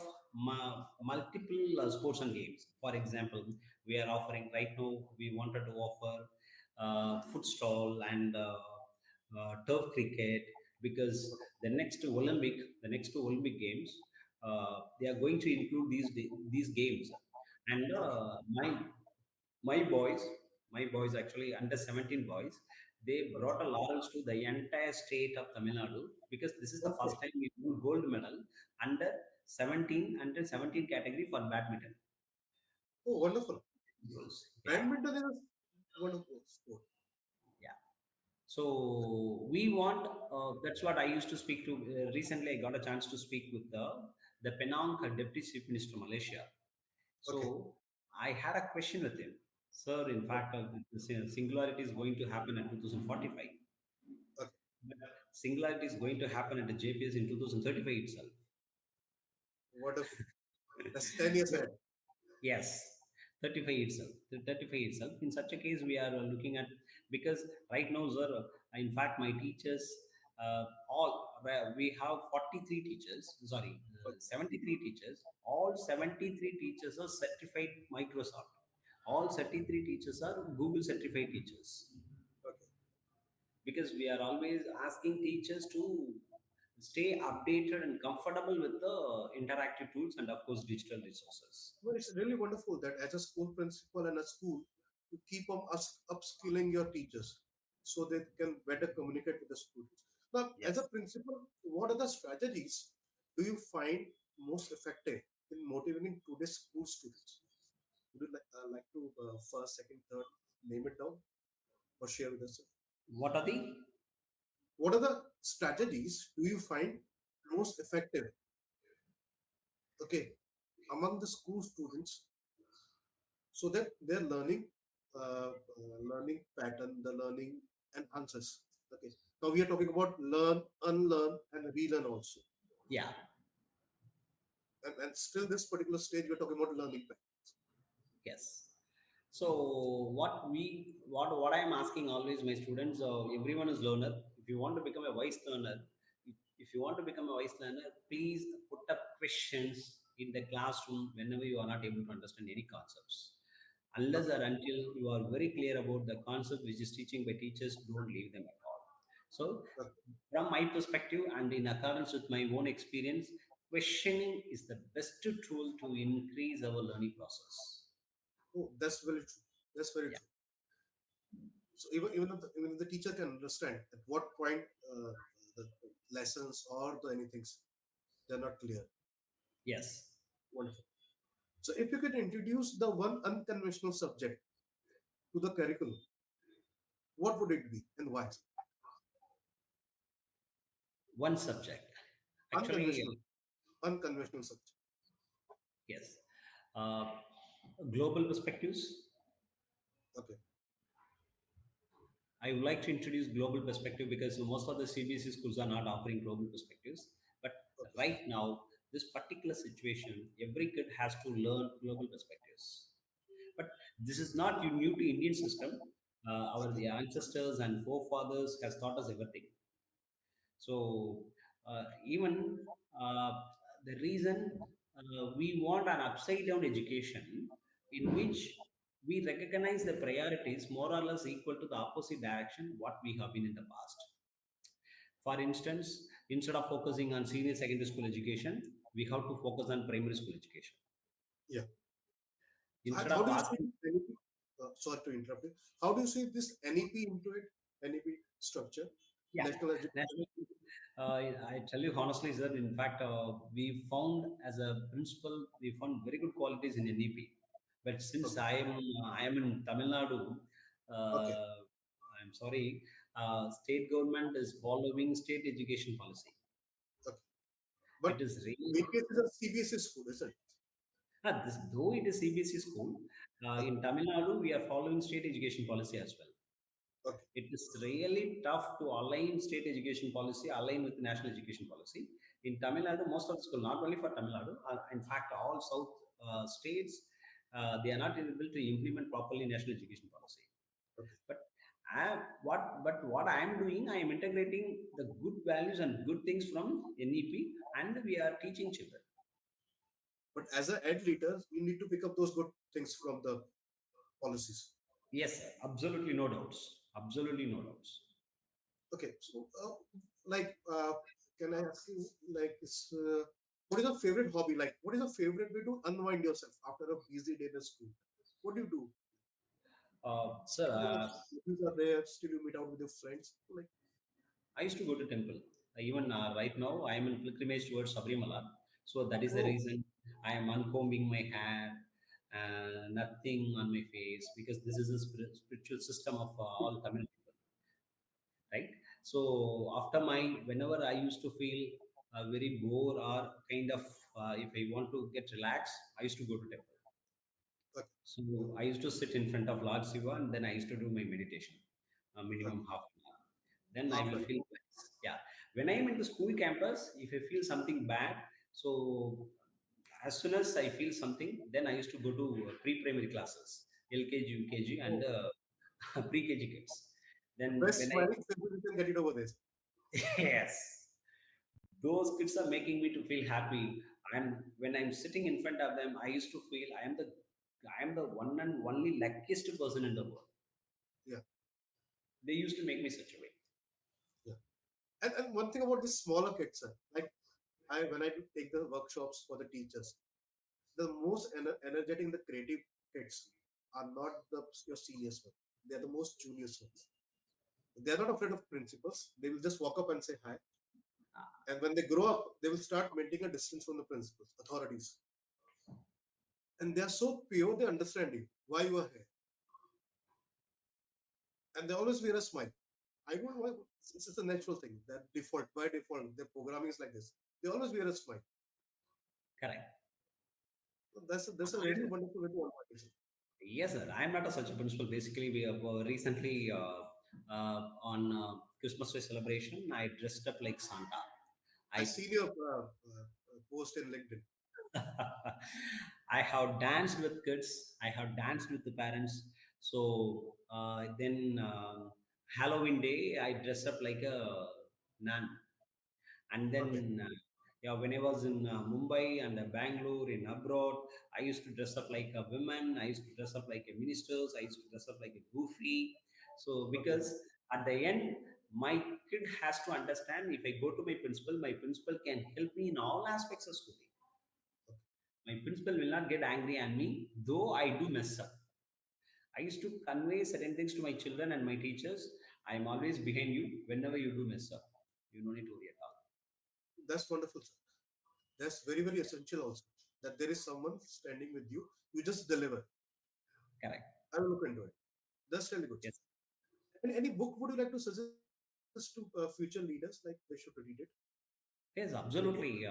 multiple sports and games. For example, we are offering right now, we wanted to offer foot stall and turf cricket, because the next Olympic games, they are going to include these games. And Okay. my boys, my boys actually under 17 boys, they Okay. brought a laurels to the entire state of Tamil Nadu, because this is the first Okay. time we won gold medal under 17 category for badminton. Oh, wonderful. Yeah, Badminton is a wonderful sport. yeah. So we want. That's what I used to speak to. Recently, I got a chance to speak with the Penang Deputy Chief Minister Malaysia. Okay. So I had a question with him. Sir, in Okay. fact, the singularity is going to happen in 2045. Okay. But singularity is going to happen at the JPS in 2035 itself. Wonderful. That's 10 years But ahead. yes, 35 itself. The 35 itself. In such a case, we are looking at, because right now, sir, in fact, my teachers, we have 43 teachers, sorry, Okay. 73 teachers. All 73 teachers are certified Microsoft. All 33 teachers are Google certified teachers, Okay. because we are always asking teachers to stay updated and comfortable with the interactive tools and of course digital resources. Well, it's really wonderful that as a school principal and a school, you keep on upskilling your teachers so they can better communicate with the students. Now, as a Yes. principal, what are the strategies do you find most effective in motivating today's school students? Would you like to first, second, third name it down or share with us? What are the? What are the strategies do you find most effective? Okay, among the school students, so that their learning pattern, the learning enhances. Okay, now we are talking about learn, unlearn, and relearn also, Yeah. and still this particular stage we are talking about learning pattern. Yes. So what I am asking always my students, everyone is learner. If you want to become a wise learner, if you want to become a wise learner, please put up questions in the classroom whenever you are not able to understand any concepts. Unless Okay, or until you are very clear about the concept which is teaching by teachers, don't leave them at all. So, okay. from my perspective and in accordance with my own experience, questioning is the best tool to increase our learning process. Oh, that's very true. That's very Yeah. true. So even if the teacher can understand at what point the lessons or the anything they're not clear. Yes. Wonderful. So if you could introduce the one unconventional subject to the curriculum, what would it be and why? One subject. Actually, Unconventional, unconventional subject. yes. Uh, Global perspectives. Okay, I would like to introduce global perspective because most of the CBSE schools are not offering global perspectives. But okay, right now, this particular situation, every kid has to learn global perspectives. But this is not new to Indian system. Our okay, the ancestors and forefathers has taught us everything. So even uh, the reason we want an upside down education in which we recognize the priorities more or less equal to the opposite direction what we have been in the past. For instance, instead of focusing on senior secondary school education, we have to focus on primary school education. yeah. So Instead how of do you see asking, NEP? Sorry to interrupt you. How do you see this NEP into it? NEP structure, yeah, national education. national. I tell you honestly, sir. In fact, we found as a principal, we found very good qualities in NEP. But since Okay, I am in Tamil Nadu, okay, uh, I'm sorry. State government is following state education policy. okay. But It is really BPS is a CBSE school, isn't it? though it is CBSE school. Okay, In Tamil Nadu, we are following state education policy as well. okay, It is really tough to align state education policy, align with national education policy. In Tamil Nadu, most of the school, not only for Tamil Nadu, in fact, all south states, they are not able to implement properly national education policy. okay. But what I am doing, I am integrating the good values and good things from NEP, and we are teaching children. But as an ed leader, you need to pick up those good things from the policies. Yes, sir. Absolutely no doubts. Absolutely no doubts. Okay, so like, can I ask you, like, what is your favorite hobby? Like, what is your favorite way to unwind yourself after a busy day in school? What do you do? Sir, Still, your hobbies are there. Still, you meet out with your friends. Like, I used to go to temple. Even right now, I am in pilgrimage towards Sabrimala. So that is the oh, reason I am uncombing my hair, nothing on my face, because this is a spiritual system of all Tamil people, right? So after my, whenever I used to feel very bored or kind of, if I want to get relaxed, I used to go to temple. okay, So I used to sit in front of Lord Shiva and then I used to do my meditation, okay. minimum half an hour. Then I Half will an feel nice. Yeah. When I am in the school campus, if I feel something bad, so as soon as I feel something, then I used to go to pre-primary classes, LKG, UKG, and hour. pre-KG kids. Then Best when I smiling face you can get it over this. yes, those kids are making me to feel happy. I'm when I'm sitting in front of them, I used to feel I am the one and only luckiest person in the world. Yeah, They used to make me such a way. yeah. And one thing about these smaller kids, sir, like I when I do take the workshops for the teachers, the most energetic, the creative kids are not your seniors one. They are the most juniors ones. They are not afraid of principals. They will just walk up and say hi. Ah, And when they grow up, they will start maintaining a distance from the principals, authorities. and they are so pure. They understand you why you are here, and they always wear a smile. I don't know why. It's a natural thing that default by default. Their programming is like this. They always wear a smile. Correct. That's a really wonderful way to unwind yourself. Yes, sir. I'm not a such a principal. Basically, we have recently on Christmas Day celebration, I dressed up like Santa. I I seen your post in LinkedIn. I have danced with kids. I have danced with the parents. So then Halloween day, I dress up like a nun. And Okay, then, yeah, when I was in Mumbai and Bangalore, in abroad, I used to dress up like a woman. I used to dress up like a ministers. I used to dress up like a goofy. So okay, because at the end, my kid has to understand if I go to my principal can help me in all aspects of schooling. okay. My principal will not get angry at me, though I do mess up. I used to convey certain things to my children and my teachers. I am always behind you whenever you do mess up. You don't need to worry at all. That's wonderful, sir. That's very, very essential also. That there is someone standing with you. You just deliver. Correct. I will look into it. That's really good, sir. Yes. And any book would you like to suggest to future leaders, like they should read it? Yes, Any book? absolutely.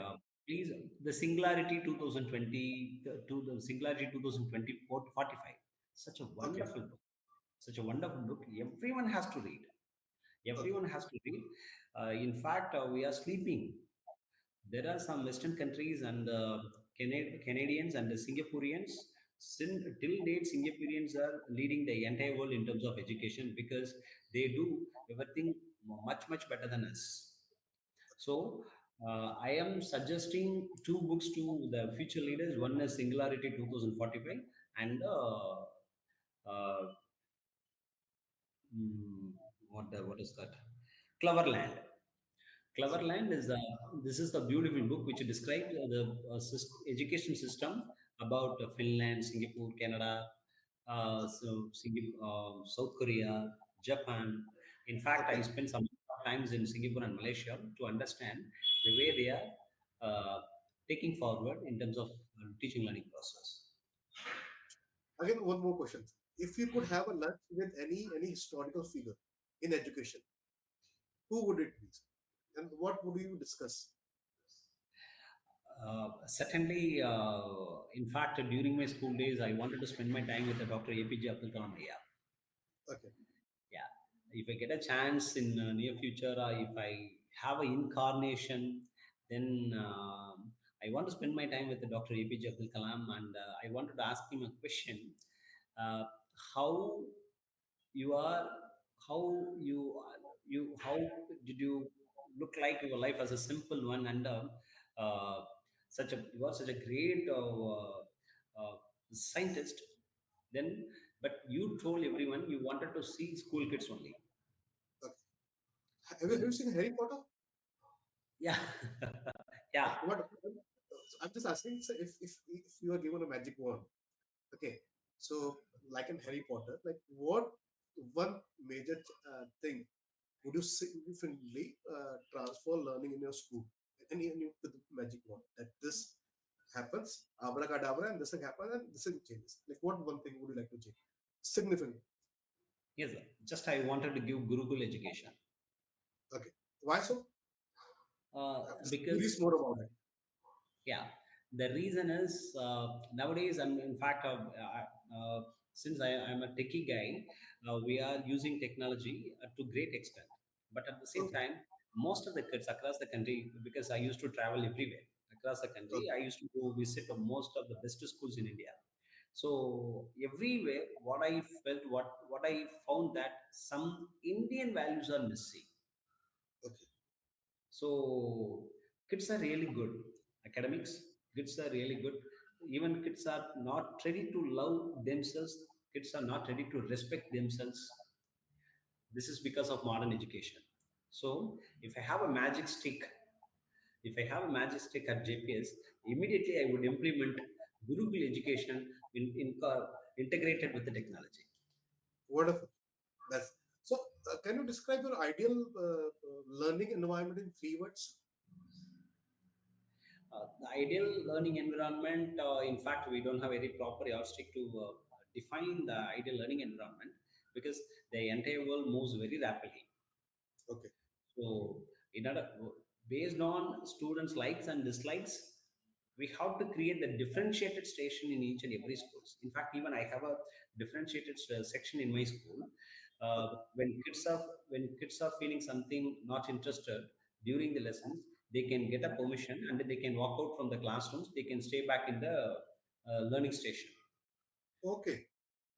Please, the Singularity 2020 to the Singularity 2024 45. Such a Okay, wonderful book. Such a wonderful book. Everyone has to read. okay, Everyone has to read. In fact, we are sleeping. There are some Western countries and Canadians and the Singaporeans. Till date, Singaporeans are leading the entire world in terms of education because they do everything much, much better than us. So, I am suggesting two books to the future leaders. One is Singularity 2045 and mm, what is that? Cleverland. okay, Cleverland is this is the beautiful book which describes the education system about Finland, Singapore, Canada, South Korea, Japan. In fact, I okay. spent some times in Singapore and Malaysia to understand the way they are taking forward in terms of teaching learning process. Again, one more question. If you could have a lunch with any historical figure in education, who would it be? And what would you discuss? Certainly, in fact, during my school days, I wanted to spend my time with Dr. APJ Abdul Kalam. Okay, Yeah, if I get a chance in near future, if I have an incarnation, then I want to spend my time with the Dr. APJ Abdul Kalam, and I wanted to ask him a question: uh, how you are, how how did you look like your life as a simple one, and such a you are such a great scientist. Then, but you told everyone you wanted to see school kids only. okay. Have you seen Harry Potter? Yeah, yeah. What? I'm just asking. So if you are given a magic wand, okay. So like in Harry Potter, like what one major thing would you significantly transfer learning in your school? Any with the magic wand that this happens, abracadabra, and this thing happens, and this thing changes. Like what one thing would you like to change? Significantly. Yes, sir. Just I wanted to give Gurukul education Okay. Why so? I'm just curious because more about it. yeah, the reason is nowadays, I'm in fact, since I'm a techie guy, we are using technology to great extent. But at the same Okay. time, most of the kids across the country, because I used to travel everywhere across the country, Okay. I used to go visit most of the best schools in India. So everywhere, what I found that some Indian values are missing. Okay. So kids are really good. Academics, kids are really good. Even kids are not ready to love themselves. Kids are not ready to respect themselves. This is because of modern education. So if I have a magic stick, if I have a magic stick at JPS, immediately I would implement Gurukul education integrated with the technology. Wonderful. That's so. Can you describe your ideal learning environment in 3 words? The ideal learning environment, in fact, we don't have very proper yardstick to define the ideal learning environment because the entire world moves very rapidly. Okay. So, in order, based on students' likes and dislikes, we have to create the differentiated station in each and every schools. In fact, even I have a differentiated section in my school. Okay. When kids are feeling something not interested during the lessons, they can get a permission and they can walk out from the classrooms. They can stay back in the learning station. Okay.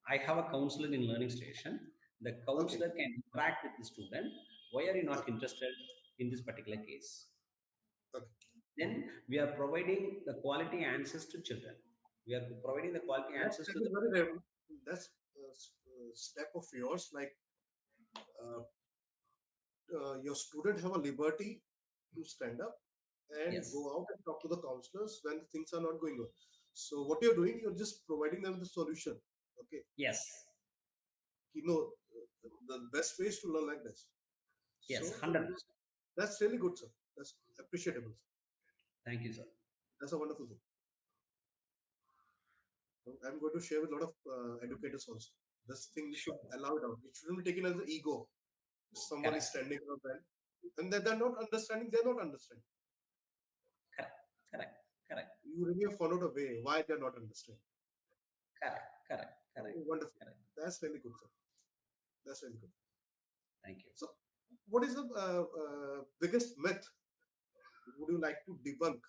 I have a counselor in learning station. The Okay. counselor can interact with the student. Why are you not Okay. interested in this particular case? Okay. Then we are providing the quality answers to children. We are providing the quality That, answers that to is the very rare. That's a step of yours. Like uh, your student have a liberty to stand up and yes, go out and talk to the counselors when things are not going on. So what you're doing, you're just providing them the solution. Okay, yes, you know, the best ways to learn like this. yes, So 100%. that's really good, sir. That's appreciable. Sir. Thank you, sir. That's a wonderful thing. I'm going to share with a lot of educators also. This thing we should Sure. allow it out. It shouldn't be taken as an ego. If someone is Correct, standing up and they're not understanding, they're not understanding. correct, correct, correct, You really have followed a way why they're not understanding. correct, correct, correct, Oh, wonderful. correct. That's really good, sir. That's really good. Thank you. So, what is the biggest myth would you like to debunk?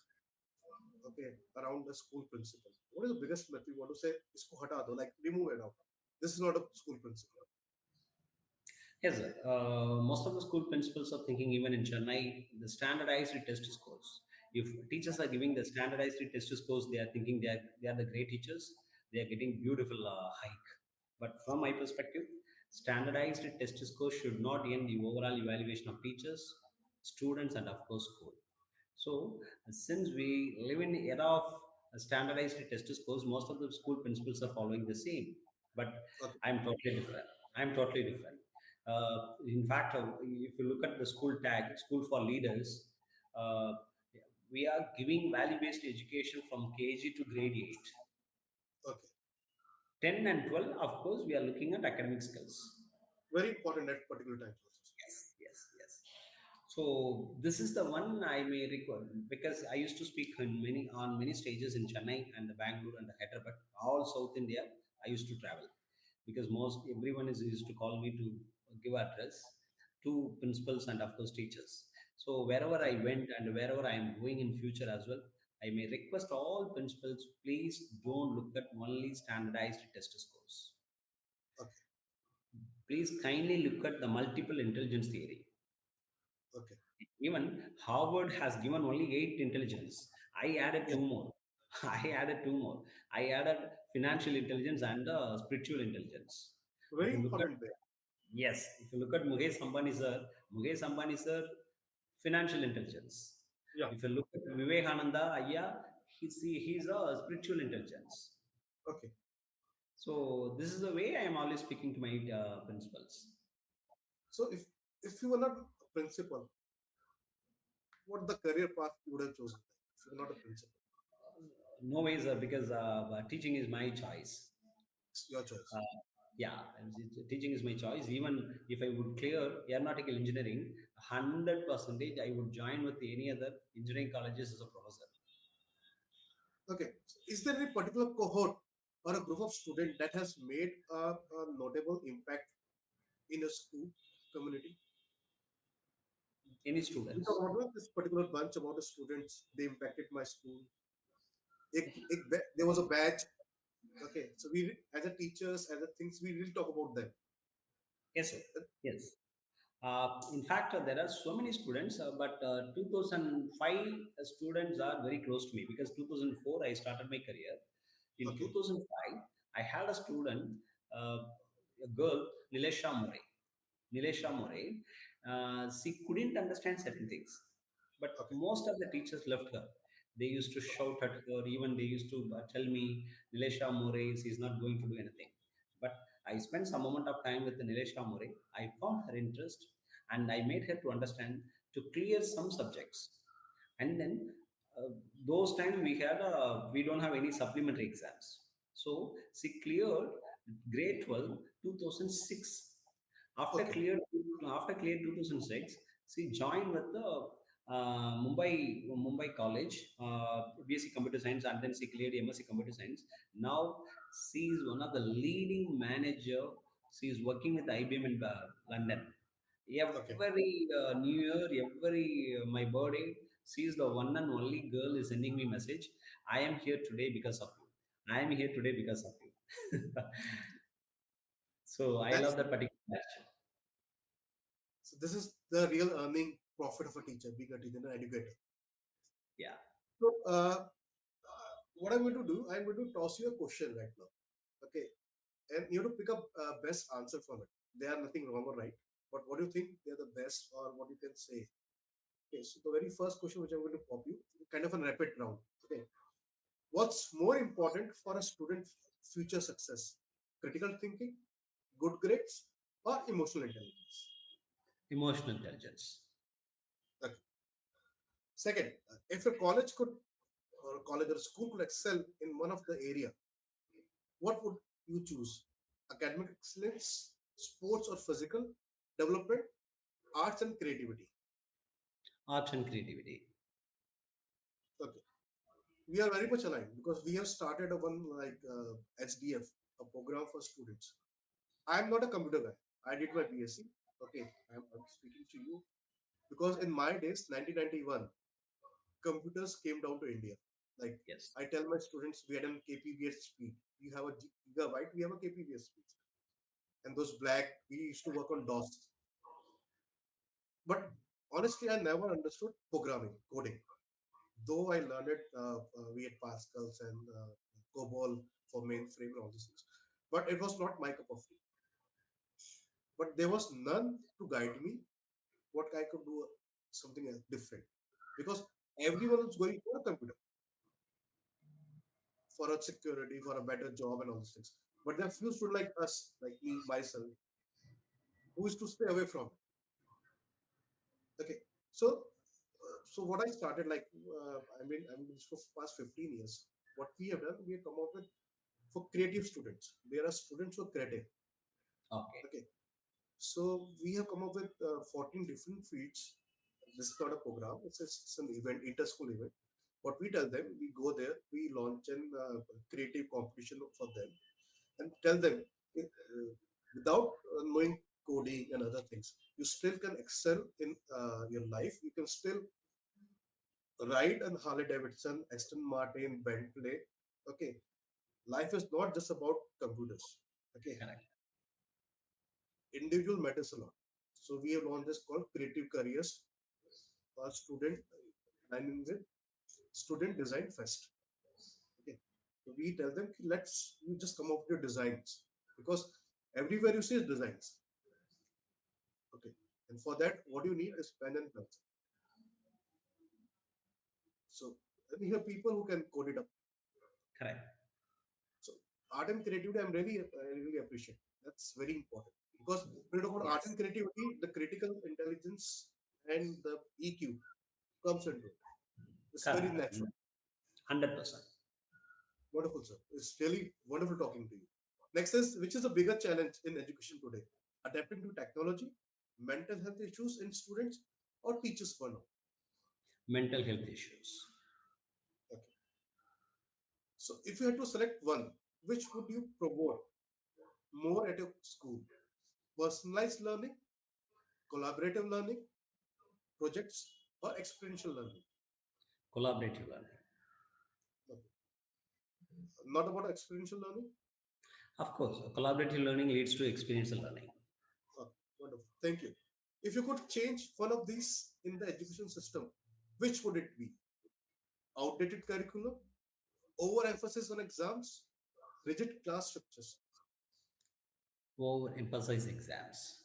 Okay, around the school principal. What is the biggest myth you want to say? Isko hata do, like remove it out. This is not a school principal. Yes, sir. Most of the school principals are thinking, even in Chennai, the standardized test scores. If teachers are giving the standardized test scores, they are thinking they are the great teachers. They are getting beautiful hike. But from my perspective, standardized test scores should not end the overall evaluation of teachers, students, and of course school. So, since we live in the era of standardized test scores, most of the school principals are following the same. But Okay, I'm totally different. I'm totally different. In fact, if you look at the school tag, School for Leaders, uh, we are giving value-based education from KG to grade 8. okay. 10 and 12, of course, we are looking at academic skills. Very important at particular times also. Yes, yes, yes. So this is the one I may record because I used to speak on many stages in Chennai and the Bangalore and the Hyderabad, all South India. I used to travel because most everyone is used to call me to give address to principals and of course teachers. So wherever I Okay, went and wherever I am going in future as well, I may request all principals, please don't look at only standardized test scores. okay, Please kindly look at the multiple intelligence theory. okay. Even Harvard has given only eight intelligence. I added Yeah, two more. I added two more. I added financial intelligence and spiritual intelligence. If very you look at important there. yes, if you look at Mukesh Ambani sir, financial intelligence. Yeah, If you look at Vivekananda Ayya, he's a spiritual intelligence. okay. So this is the way I am always speaking to my principals. So if you were not a principal, what the career path you would have chosen if you were not a principal? No ways, because teaching is my choice. It's your choice. Uh, yeah, teaching is my choice. Even if I would clear aeronautical engineering, 100% I would join with any other engineering colleges as a professor. Okay. So is there any particular cohort or a group of students that has made a notable impact in a school community? Any We talk students. about this particular bunch about the students. They impacted my school. There was a badge. Okay, so as a teachers, as a things, we will talk about them. Yes, sir. Yes. In fact, there are so many students, but 2005 students are very close to me because 2004 I started my career. In Okay, 2005, I had a student, uh, a girl, Nilesha More. Nilesha More, she couldn't understand certain things, but okay, most of the teachers left her. They used to shout at her, even they used to tell me, Nilesha More is not going to do anything. But I spent some amount of time with Nilesha More. I found her interest and I made her to understand to clear some subjects. And then uh, those time we don't have any supplementary exams. So she cleared grade 12 2006. After Okay. cleared after cleared 2006, she joined with the Mumbai College, BSc Computer Science, and then she cleared MSc Computer Science. Now she is one of the leading manager. She is working with IBM in London. Okay. Every New Year, every my birthday, she is the one and only girl is sending me message. I am here today because of you. I am here today because of you. So I That's love that particular match. so. This is the real earning profit of a teacher, being a teacher and an educator. Yeah, So, what I'm going to do, I'm going to toss you a question right now. Okay, and you have to pick up best answer from it. There are nothing wrong or right, but what do you think they're the best, or what you can say? Okay, so the very first question which I'm going to pop you, kind of a rapid round. Okay, what's more important for a student's future success? Critical thinking, good grades, or emotional intelligence? emotional intelligence. Okay. Second, if a college could or college or school could excel in one of the area, what would you choose? Academic excellence, sports or physical development, arts and creativity. Arts and creativity. Okay, we are very much aligned because we have started a one like HDF, a program for students. I am not a computer guy. I did my BSc. Okay, I'm speaking to you because in my days, 1991, computers came down to India. Like Yes. I tell my students, we had a kbps speed. You have a gigabyte, we have a kbps speed. And those black, we used to work on DOS. But honestly, I never understood programming, coding. Though I learned it, we had Pascals and COBOL for mainframe and all these things. But it was not my cup of tea. But there was none to guide me what I could do something else different. Because everyone was going for a computer, for a security, for a better job and all these things. But there are few students like us, like me, myself, who is to stay away from it. Okay. So, so what I started like, I mean, for past 15 years, what we have done, we have come up with for creative students. There are students who are creative. Okay. Okay. So we have come up with 14 different fields. This is not a program. It's an event, inter-school event. What we tell them, we go there, we launch an creative competition for them, and tell them without knowing coding and other things, you still can excel in your life. You can still ride on Harley Davidson, Aston Martin, Bentley. Okay, life is not just about computers. Okay, Correct. individual matters a lot. So we have launched this called Creative Careers for student, aligning with Student Design Fest. Okay, so we tell them, let's you just come up with your designs because everywhere you see is designs. Okay, and for that, what you need is pen and pencil. So and we have people who can code it up. Correct. So art and creativity, I really appreciate. That's very important because when you talk about art and Yes. creativity, the critical intelligence and the EQ comes into it. It's very Correct. natural. 100%. Wonderful, sir. It's really wonderful talking to you. Next is which is a bigger challenge in education today? Adapting to technology, mental health issues in students, or teachers burnout. Mental health issues. Okay. So if you had to select one, which would you promote more at your school? Personalized learning, collaborative learning, projects, or experiential learning? Collaborative learning. Okay. Not about experiential learning? Of course, collaborative learning leads to experiential learning. Okay. Wonderful. Thank you. If you could change one of these in the education system, which would it be? Outdated curriculum, overemphasis on exams, rigid class structures, Overemphasize exams.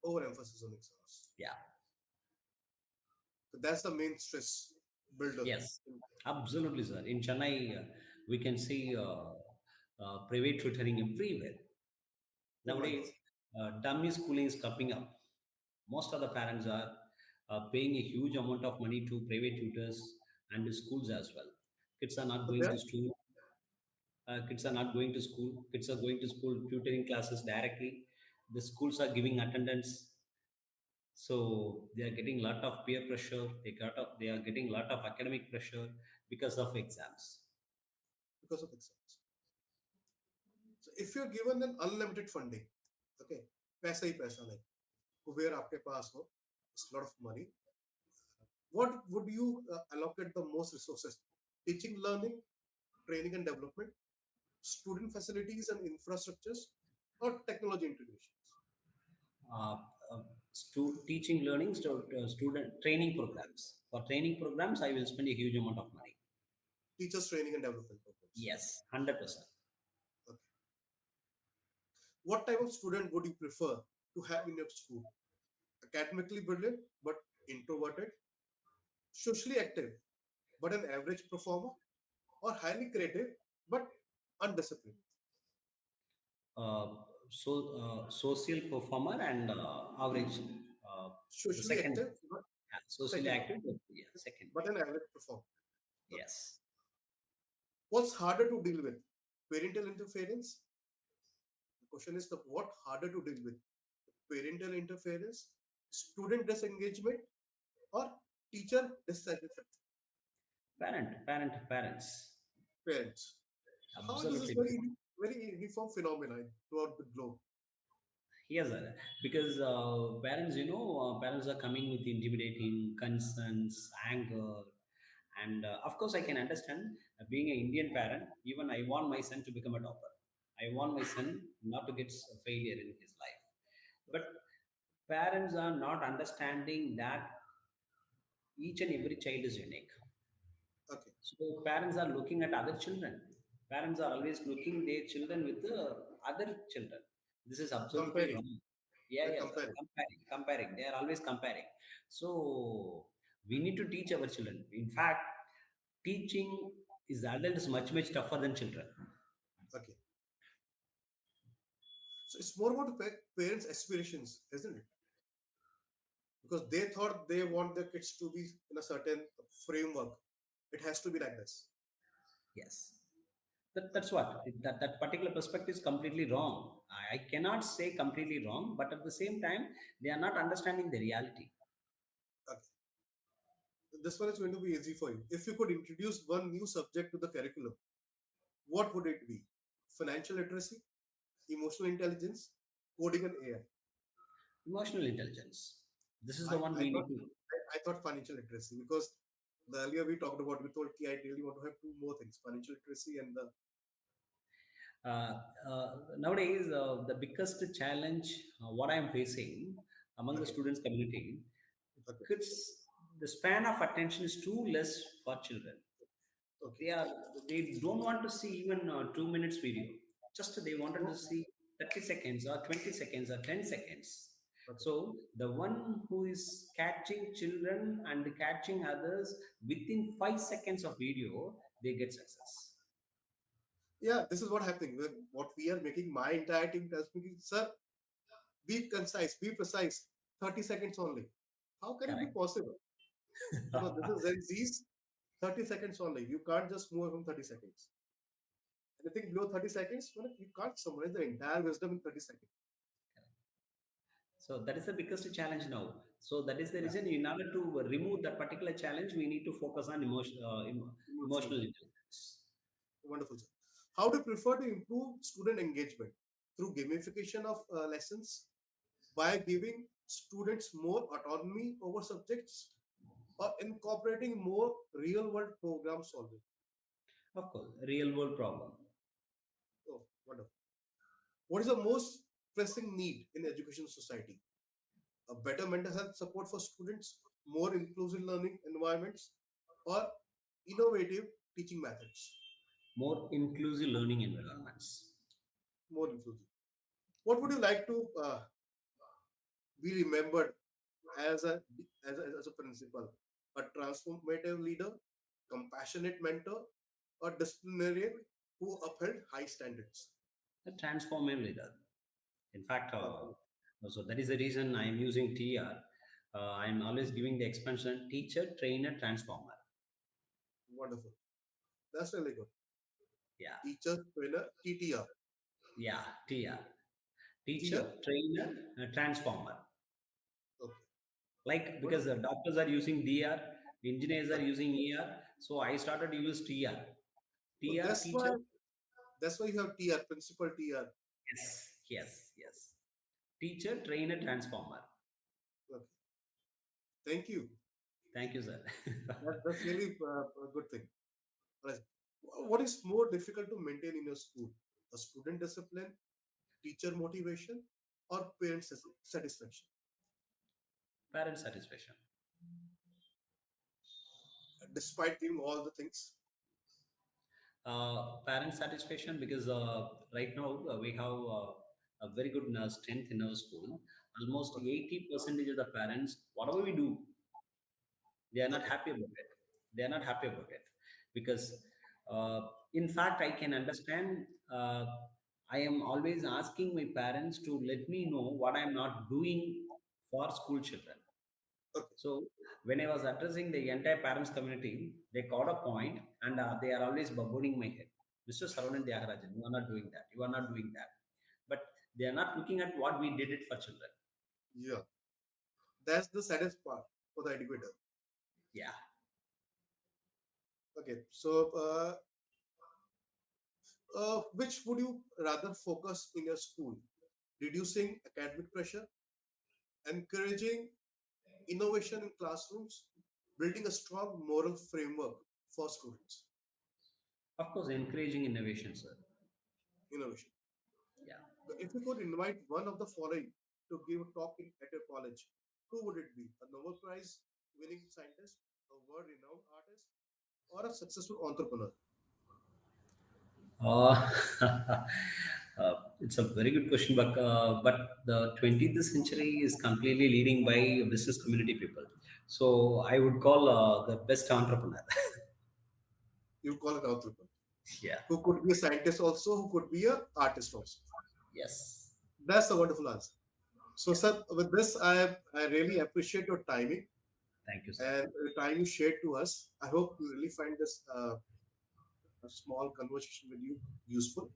overemphasis on exams. Yeah. So that's the main stress builder. Yes. Absolutely, sir. In Chennai, we can see private tutoring everywhere. Oh my God. Nowadays, dummy schooling is coming up. Most of the parents are paying a huge amount of money to private tutors, and the schools as well. Kids are not So going there, to school. Kids are not going to school. Kids are going to school tutoring classes directly. The schools are giving attendance, so they are getting lot of peer pressure. They are getting lot of academic pressure because of exams. because of exams. So if you're given an unlimited funding, okay, पैसा ही पैसा नहीं, कुबेर आपके पास हो, it's a lot of money. What would you allocate the most resources? Teaching, learning, training and development, student facilities and infrastructures, or technology integrations? uh, Teaching, learning, student training programs. For training programs, I will spend a huge amount of money. Teachers training and development programs. Yes, 100%. Okay. What type of student would you prefer to have in your school? Academically brilliant but introverted, socially active but an average performer, or highly creative but undisciplined? Uh, Social performer and average. Uh, the Socially second, active but yeah, socially second one, active. Yeah, second. but an average performer. Okay. Yes. What's harder to deal with? Parental interference. The question is the what harder to deal with? Parental interference, student disengagement, or teacher dissatisfaction? Parents. Parents. How this is Absolutely. very uniform phenomenon throughout the globe. Yes, sir. Because parents, parents are coming with intimidating concerns, anger, and of course, I can understand being an Indian parent. Even I want my son to become a doctor. I want my son not to get a failure in his life. But parents are not understanding that each and every child is unique. Okay, So parents are looking at other children. Parents are always looking their children with the other children. This is absolutely comparing, wrong. Yeah, they're yes, sir. comparing. Comparing. They are always comparing. So we need to teach our children. In fact, teaching is adults much tougher than children. Okay, so it's more about the parents' aspirations, isn't it? Because they thought they want their kids to be in a certain framework. It has to be like this. Yes. That's what that particular perspective is completely wrong. I cannot say completely wrong, but at the same time, they are not understanding the reality. Okay, this one is going to be easy for you. If you could introduce one new subject to the curriculum, what would it be? Financial literacy, emotional intelligence, coding and AI. Emotional intelligence. This is I, the one I we need thought to. I thought financial literacy because the earlier we talked about we told ki I really want to have two more things, financial literacy and the Uh, Nowadays, the biggest challenge what I am facing among the okay, students community, okay, kids, the span of attention is too less for children. okay, They are they don't want to see even 2 minutes video. Just they wanted to no, see 30 seconds or 20 seconds or 10 seconds. okay. So the one who is catching children and catching others within 5 seconds of video, they get success. Yeah, this is what happening. What we are making, my entire team tells me, sir, be concise, be precise, 30 seconds only. How can it be Correct. possible? This is Gen Z's 30 seconds only. You can't just move from 30 seconds. Anything below 30 seconds, well, you can't summarize the entire wisdom in 30 seconds. So that is the biggest challenge now. So that is the Yeah, reason in order to remove that particular challenge, we need to focus on emotional emotional intelligence. intelligence. Wonderful, sir. How do you prefer to improve student engagement? Through gamification of lessons, by giving students more autonomy over subjects, or incorporating more real world program solving? Of course, real world problem. Oh, wonderful. What is the most pressing need in education society? A better mental health support for students, more inclusive learning environments, or innovative teaching methods? More inclusive learning environments. More inclusive. What would you like to be remembered as a principal? A transformative leader, compassionate mentor, or disciplinarian who upheld high standards? A transformative leader. In fact, Okay. so that is the reason I am using TR. I am always giving the expansion teacher, trainer, transformer. Wonderful. That's really good. Yeah, Teacher, trainer, TTR. yeah, TR. TR. Teacher, trainer, transformer. Okay. Like What is because the doctors are using DR, engineers are okay. using ER, so I started to use TR. So TR that's teacher. why you have TR, principal TR. Yes, yes, yes. Teacher, trainer, transformer. Okay. Thank you. Thank you, sir. That's really a good thing. Right. What is more difficult to maintain in your school? A student discipline, teacher motivation, or parent satisfaction? Parent satisfaction. Despite doing all the things. Parent satisfaction because right now we have a very good strength in our school. Almost Okay. 80% of the parents, whatever we do, they are not Okay. happy about it. They are not happy about it because, uh, in fact, I can understand. I am always asking my parents to let me know what I am not doing for school children. Okay. So when I was addressing the entire parents community, they caught a point and they are always babbling my head. Mr. Saravanan Thiyagarajan, you are not doing that. You are not doing that. But they are not looking at what we did it for children. Yeah. That's the saddest part for the educator. Yeah. Okay. So, which would you rather focus in your school? Reducing academic pressure, encouraging innovation in classrooms, building a strong moral framework for students. Of course, encouraging innovation, sir. Innovation. Yeah. So if you could invite one of the following to give a talk at your college, who would it be? A Nobel Prize winning scientist, a world renowned artist, or a successful entrepreneur? Uh, it's a very good question, but the 20th century is completely leading by business community people. So I would call the best entrepreneur. You call it entrepreneur. Yeah. Who could be a scientist also, who could be a artist also. Yes. That's a wonderful answer. So, Yeah. sir, with this, I really appreciate your timing Thank you, sir. and the time you shared to us. I hope you really find this a small conversation with you useful,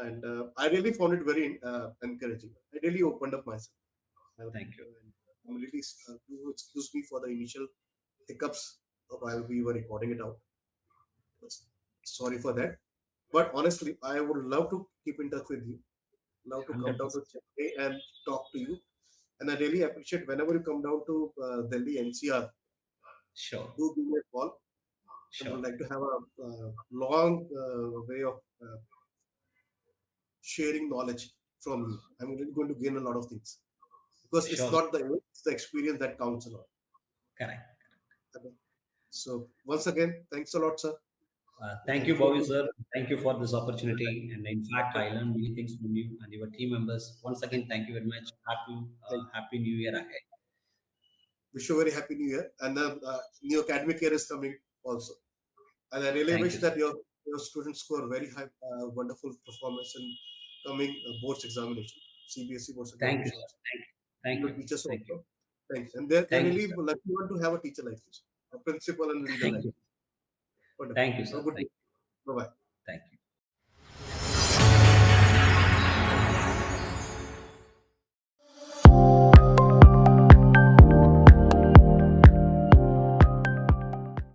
and I really found it very encouraging. I really opened up myself. Thank you. And I'm really do excuse me for the initial hiccups while we were recording it out. Sorry for that. But honestly, I would love to keep in touch with you. Love to come down to 100%. Chennai and talk to you. And I really appreciate whenever you come down to Delhi NCR, Sure. do give me a call. And would Sure. like to have a long way of sharing knowledge from you. I'm really going to gain a lot of things because it's Sure. not the age, it's the experience that counts a lot. Correct. Okay. So once again, thanks a lot, sir. Thank And you, hope Bobby, you sir. Thank you for this opportunity. And in fact, I learned many things from you and your team members. Once again, thank you very much. Happy New Year ahead. wish you a very happy new year. And the new academic year is coming also. And I really Thank wish you, sir. that your students score very high, wonderful performance in coming boards examination, CBSE boards Thank you, sir. examinations. Thank you. And Thank your you. teachers Thank you. also. Thanks. And they're Thank you, really sir. lucky one to have a teacher like you, a principal and leader Thank like you. you. Wonderful. Thank you, Have a sir. good day. Thank you. Bye bye. Thank you.